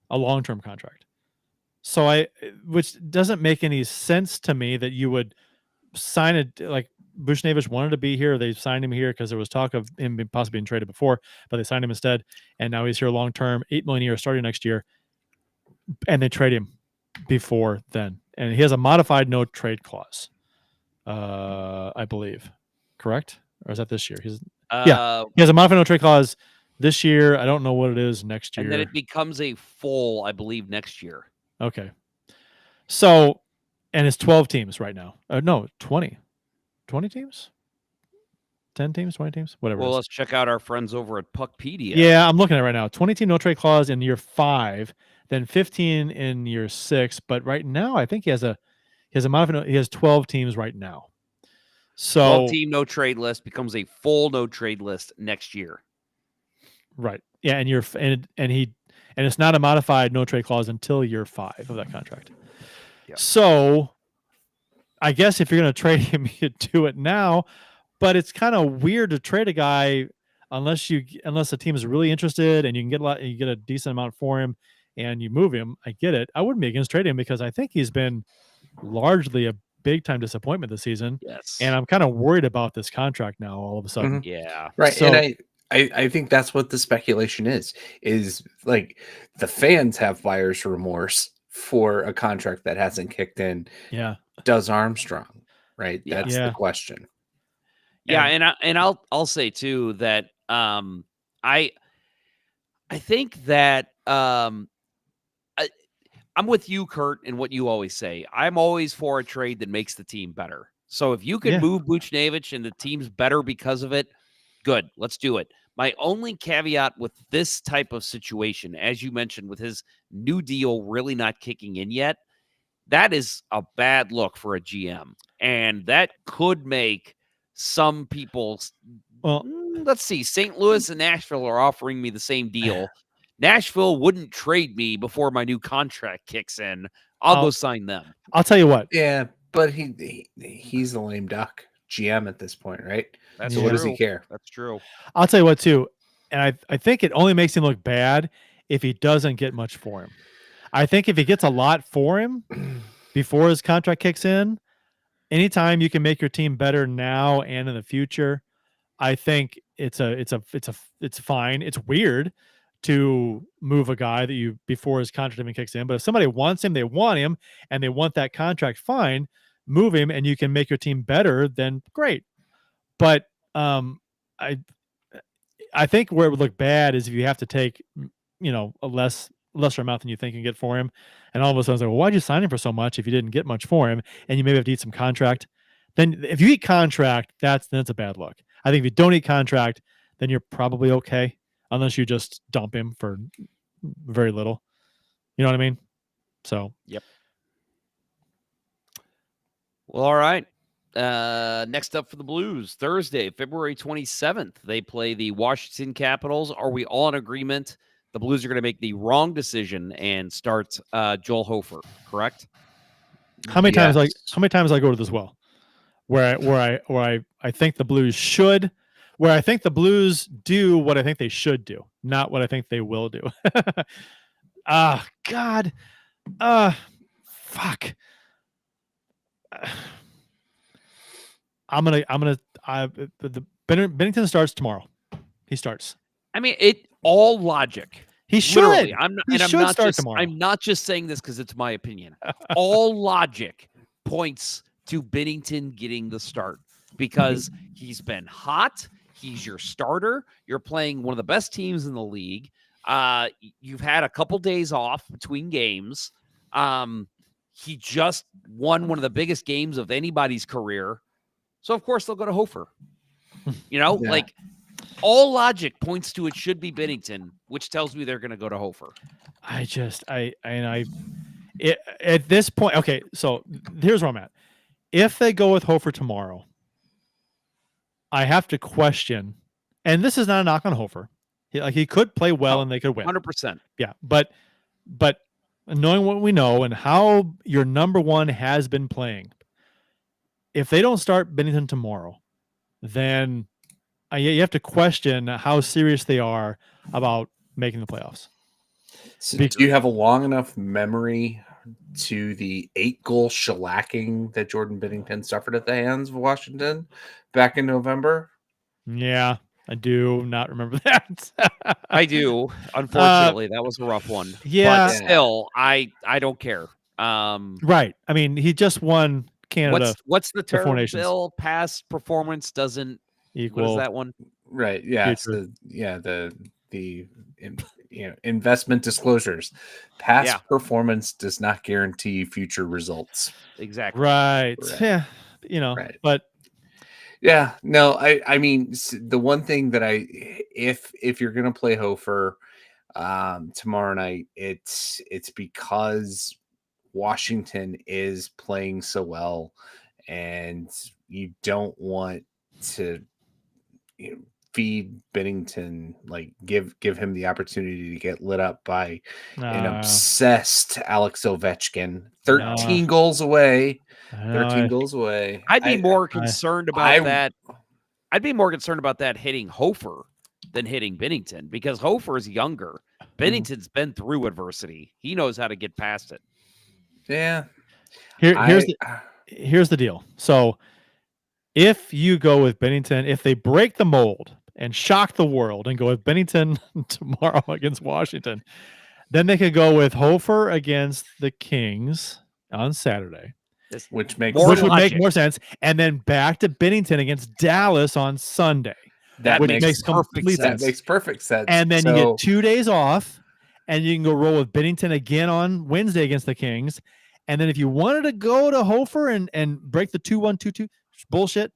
a long-term contract. So which doesn't make any sense to me that you would sign it. Like Buchnevich wanted to be here. They signed him here because there was talk of him possibly being traded before, but they signed him instead. And now he's here long-term, $8 million a year starting next year. And they trade him before then. And he has a modified no trade clause, I believe. Correct? Or is that this year? He has a modified no trade clause this year. I don't know what it is next year. And then it becomes a full, I believe, next year. Okay. So, and it's 12 teams right now. No, 20. 20 teams? 10 teams, 20 teams, whatever. Well, let's check out our friends over at Puckpedia. Yeah, I'm looking at it right now. 20-team no trade clause in year 5, then 15 in year 6. But right now, I think he has a modified. He has 12 teams right now. So 12-team no trade list becomes a full no trade list next year. Right. Yeah, and it's not a modified no trade clause until year 5 of that contract. Yep. So I guess if you're going to trade him, you do it now. But it's kind of weird to trade a guy unless the team is really interested and you get a decent amount for him and you move him. I get it. I wouldn't be against trading him because I think he's been largely a big time disappointment this season. Yes. And I'm kind of worried about this contract now all of a sudden. Mm-hmm. Yeah. Right. So, and I think that's what the speculation is like the fans have buyer's remorse for a contract that hasn't kicked in. Yeah. Does Armstrong, right? Yeah. That's the question. Yeah, and I'll say too that I think that I'm with you, Kurt, in what you always say. I'm always for a trade that makes the team better. So if you can move Buchnevich and the team's better because of it, good. Let's do it. My only caveat with this type of situation, as you mentioned, with his new deal really not kicking in yet, that is a bad look for a GM, and that could make some people. Well, let's see. St. Louis and Nashville are offering me the same deal. Nashville wouldn't trade me before my new contract kicks in. I'll go sign them. I'll tell you what. Yeah, but he's the lame duck GM at this point, right? That's so true. What does he care? That's true. I'll tell you what too, and I think it only makes him look bad if he doesn't get much for him. I think if he gets a lot for him before his contract kicks in, anytime you can make your team better now and in the future, I think it's fine. It's weird to move a guy that you before his contract even kicks in, but if somebody wants him, they want him, and they want that contract, fine, move him, and you can make your team better. Then great. But I think where it would look bad is if you have to take a lesser amount than you think you can get for him, and all of a sudden it's like, well, why'd you sign him for so much if you didn't get much for him, and you maybe have to eat some contract. Then if you eat contract, that's a bad look. I think if you don't eat contract, then you're probably okay, unless you just dump him for very little. You know what I mean? So yep. Well, all right. Next up for the Blues, Thursday, February 27th, they play the Washington Capitals. Are we all in agreement the Blues are going to make the wrong decision and start Joel Hofer, correct? How many times I go to this well? Where I think the Blues should, where I think the Blues do what I think they should do, not what I think they will do. God. Fuck. Bennington starts tomorrow. He starts. I mean, all logic. He should. Literally, I'm not just saying this because it's my opinion. All logic points to Bennington getting the start because he's been hot. He's your starter. You're playing one of the best teams in the league. You've had a couple days off between games. He just won one of the biggest games of anybody's career. So, of course, they'll go to Hofer. Like all logic points to it should be Bennington, which tells me they're going to go to Hofer. At this point, okay, so here's where I'm at. If they go with Hofer tomorrow, I have to question, and this is not a knock on Hofer. He could play well and they could win. 100%. Yeah, but knowing what we know and how your number one has been playing, if they don't start Bennington tomorrow, then you have to question how serious they are about making the playoffs. So do you have a long enough memory to the 8-goal shellacking that Jordan Bennington suffered at the hands of Washington back in November? Yeah, I do not remember that. I do. Unfortunately, that was a rough one. Yeah. But still, I don't care. Right. I mean, he just won Canada. What's the term, Bill? Past performance doesn't equal. What is that one? Right. Yeah. The investment disclosures. Past performance does not guarantee future results. Exactly. Right. Yeah. Right. But yeah, no, I mean, the one thing that if you're going to play Hofer tomorrow night, it's because Washington is playing so well and you don't want to feed Bennington, like give him the opportunity to get lit up by an obsessed Alex Ovechkin. 13 goals away. 13 goals away. I'd be more concerned about that. I'd be more concerned about that hitting Hofer than hitting Bennington because Hofer is younger. Bennington's been through adversity. He knows how to get past it. Yeah. Here's the deal. So if you go with Bennington, if they break the mold and shock the world and go with Bennington tomorrow against Washington, then they could go with Hofer against the Kings on Saturday. Which would make more sense. And then back to Bennington against Dallas on Sunday. That makes complete sense. That makes perfect sense. And then you get 2 days off, and you can go roll with Bennington again on Wednesday against the Kings. And then if you wanted to go to Hofer and break the 2-1-2-2 bullshit,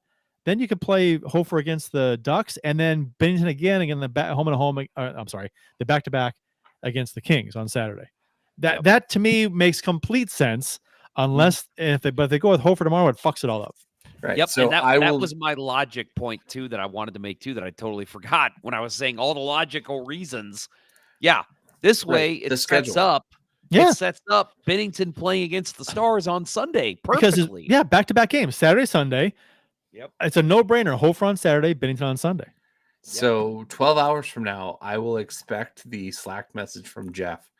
then you could play Hofer against the Ducks, and then Bennington again the the back-to-back against the Kings on Saturday. That to me makes complete sense. Unless if they go with Hofer tomorrow, it fucks it all up. Right. Yep. So and that was my logic point too that I wanted to make too that I totally forgot when I was saying all the logical reasons. Yeah. This way it sets up. Yeah. It sets up Bennington playing against the Stars on Sunday perfectly. Because back-to-back games, Saturday, Sunday. Yep. It's a no-brainer. Hofer on Saturday, Bennington on Sunday. So 12 hours from now, I will expect the Slack message from Jeff.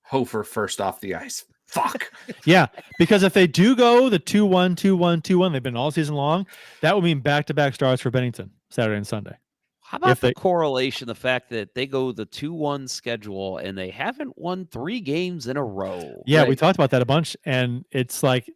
Hofer first off the ice. Fuck. Yeah, because if they do go the 2-1, 2-1, 2-1, they've been all season long, that would mean back-to-back starts for Bennington Saturday and Sunday. How about the correlation, the fact that they go the 2-1 schedule and they haven't won 3 games in a row? Yeah, we talked about that a bunch, and it's like,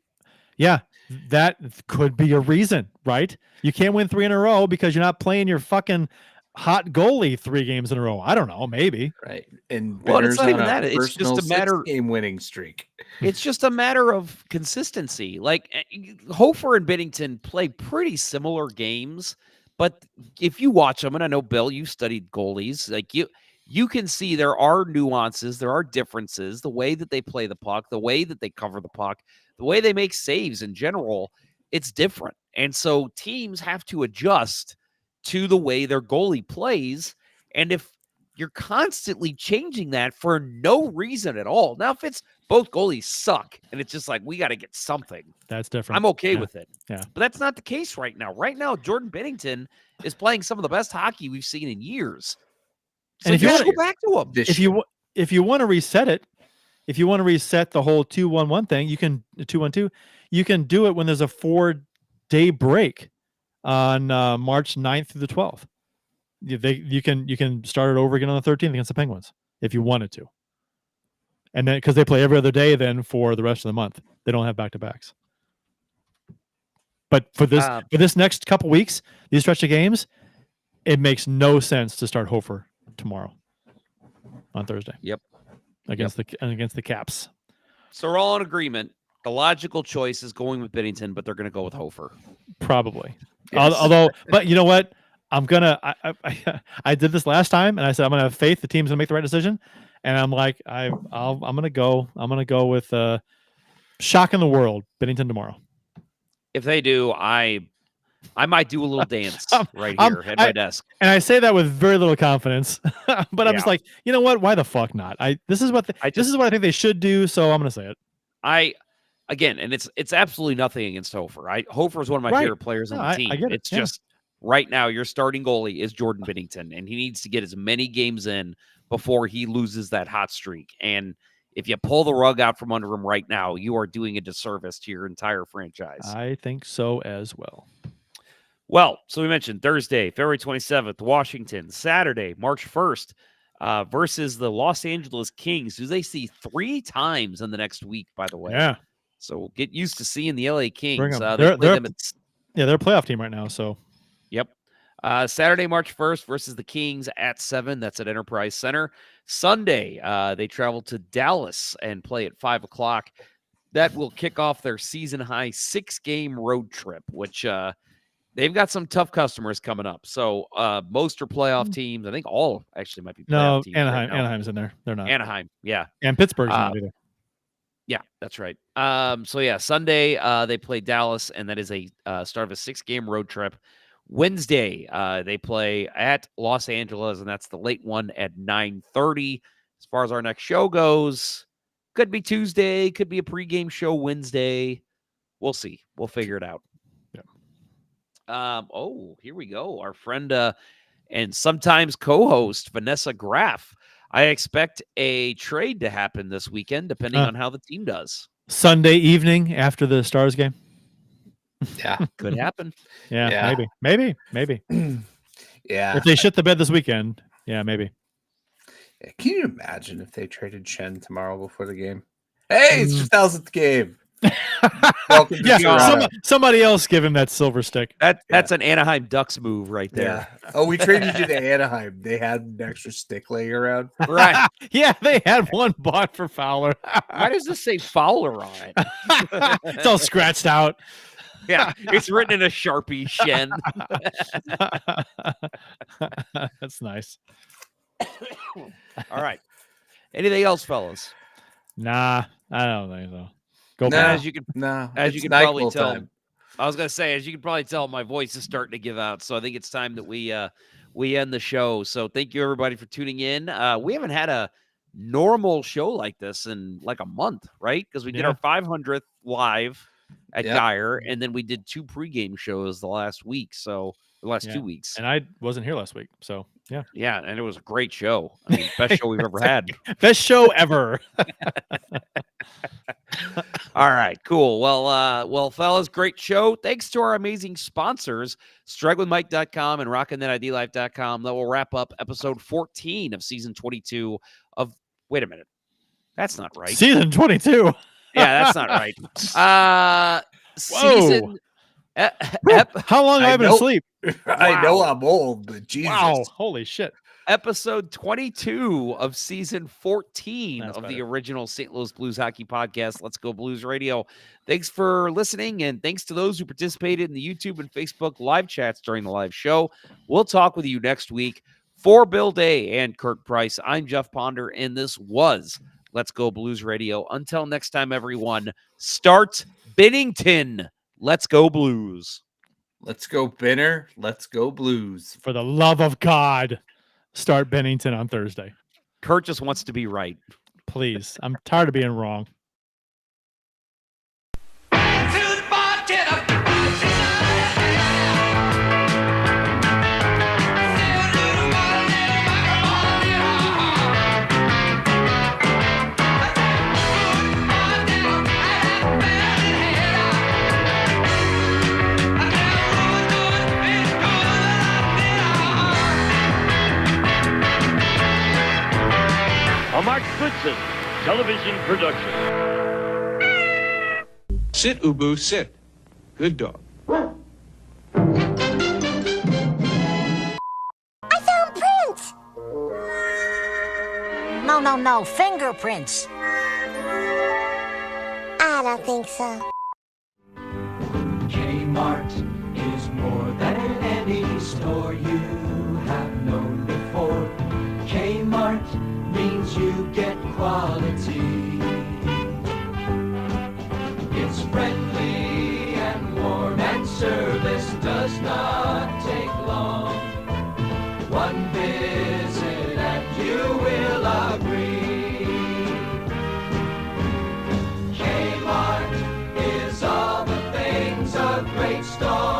yeah, that could be a reason, right? You can't win 3 in a row because you're not playing your fucking hot goalie 3 games in a row. I don't know, maybe. Right. And Well, it's Benner's not even on that. It's just a matter 6-game winning streak. It's just a matter of consistency. Like Hofer and Bennington play pretty similar games, but if you watch them, and I know Bill, you studied goalies, like you can see there are nuances, there are differences, the way that they play the puck, the way that they cover the puck, the way they make saves in general, it's different. And so teams have to adjust to the way their goalie plays. And if you're constantly changing that for no reason at all. Now, if it's both goalies suck and it's just like, we got to get something, that's different. I'm okay with it. Yeah. But that's not the case right now. Right now, Jordan Bennington is playing some of the best hockey we've seen in years. So and if you you want to go back to him, if you want to reset it, if you want to reset the whole 2-1-1 thing, you can 2-1-2. You can do it when there's a 4-day break on March 9th through the 12th. You can start it over again on the 13th against the Penguins if you wanted to, and then because they play every other day then for the rest of the month, they don't have back-to-backs. But for this next couple weeks, these stretch of games, it makes no sense to start Hofer tomorrow on Thursday. Yep, against the Caps. So we're all in agreement. The logical choice is going with Bennington, but they're going to go with Hofer. Probably. Yes. Although, but you know what? I did this last time, and I said I'm gonna have faith the team's gonna make the right decision, and I'm like I'm gonna go with shocking the world, Bennington tomorrow. If they do, I might do a little dance right here at my desk. And I say that with very little confidence, but I'm just like, you know what? Why the fuck not? This is what I think they should do, so I'm gonna say it. Again, and it's absolutely nothing against Hofer. Hofer is one of my favorite players on the team. I get it. It's just right now your starting goalie is Jordan Bennington, and he needs to get as many games in before he loses that hot streak. And if you pull the rug out from under him right now, you are doing a disservice to your entire franchise. I think so as well. Well, so we mentioned Thursday, February 27th, Washington. Saturday, March 1st, versus the Los Angeles Kings, who they see 3 times in the next week, by the way. Yeah. So get used to seeing the LA Kings. They're a playoff team right now. So, yep. Saturday, March 1st versus the Kings at 7. That's at Enterprise Center. Sunday, they travel to Dallas and play at 5 o'clock. That will kick off their season-high 6-game road trip, which they've got some tough customers coming up. So most are playoff teams. I think all actually might be playoff teams. Anaheim. Right Anaheim's in there. They're not. Anaheim, yeah. And Pittsburgh's not either. Yeah, that's right. Sunday they play Dallas, and that is a start of a 6-game road trip. Wednesday they play at Los Angeles, and that's the late one at 9:30. As far as our next show goes, could be Tuesday, could be a pregame show Wednesday. We'll see. We'll figure it out. Yeah. Here we go. Our friend and sometimes co-host Vanessa Graff. I expect a trade to happen this weekend, depending on how the team does. Sunday evening after the Stars game. Yeah, could happen. Yeah. Maybe. Yeah. If they shit the bed this weekend, yeah, maybe. Yeah, can you imagine if they traded Shen tomorrow before the game? Hey, it's your 1000th game. Welcome to somebody else give him that silver stick. That's an Anaheim Ducks move right there. Yeah. Oh, we traded you to Anaheim. They had an extra stick laying around. Right. Yeah, they had one bought for Fowler. Why does this say Fowler on it? It's all scratched out. Yeah, it's written in a Sharpie, Shen. That's nice. All right. Anything else, fellas? Nah, I don't think so. As you can probably tell, time. I was gonna say, as you can probably tell, my voice is starting to give out. So I think it's time that we end the show. So thank you everybody for tuning in. We haven't had a normal show like this in like a month, right? Because we did our 500th live at Geyer, and then we did 2 pregame shows the last week. So the last 2 weeks. And I wasn't here last week. So Yeah, and it was a great show. I mean, best show we've ever had. Best show ever. All right, cool. Well, fellas, great show. Thanks to our amazing sponsors, strugglewithmike.com and rockinthatidlife.com. That will wrap up episode 14 of season 22 of. Wait a minute, that's not right. Season 22. Yeah, that's not right. Whoa. Season. How long have I been asleep? I know I'm old, but Jesus. Wow, holy shit. Episode 22 of season 14 That's of better. the original St. Louis Blues hockey podcast, Let's Go Blues Radio. Thanks for listening, and thanks to those who participated in the YouTube and Facebook live chats during the live show. We'll talk with you next week. For Bill Day and Kirk Price, I'm Jeff Ponder, and this was Let's Go Blues Radio. Until next time, everyone, start Bennington. Let's go Blues. Let's go Benner. Let's go Blues. For the love of God, start Bennington on Thursday. Kurt just wants to be right. Please. I'm tired of being wrong. A Mark Goodson television production. Sit, Ubu, sit. Good dog. I found prints! No, fingerprints. I don't think so. Kmart is more than any store you have known before. Kmart means you get quality. It's friendly and warm, and service does not take long. One visit and you will agree. Kmart is all the things a great store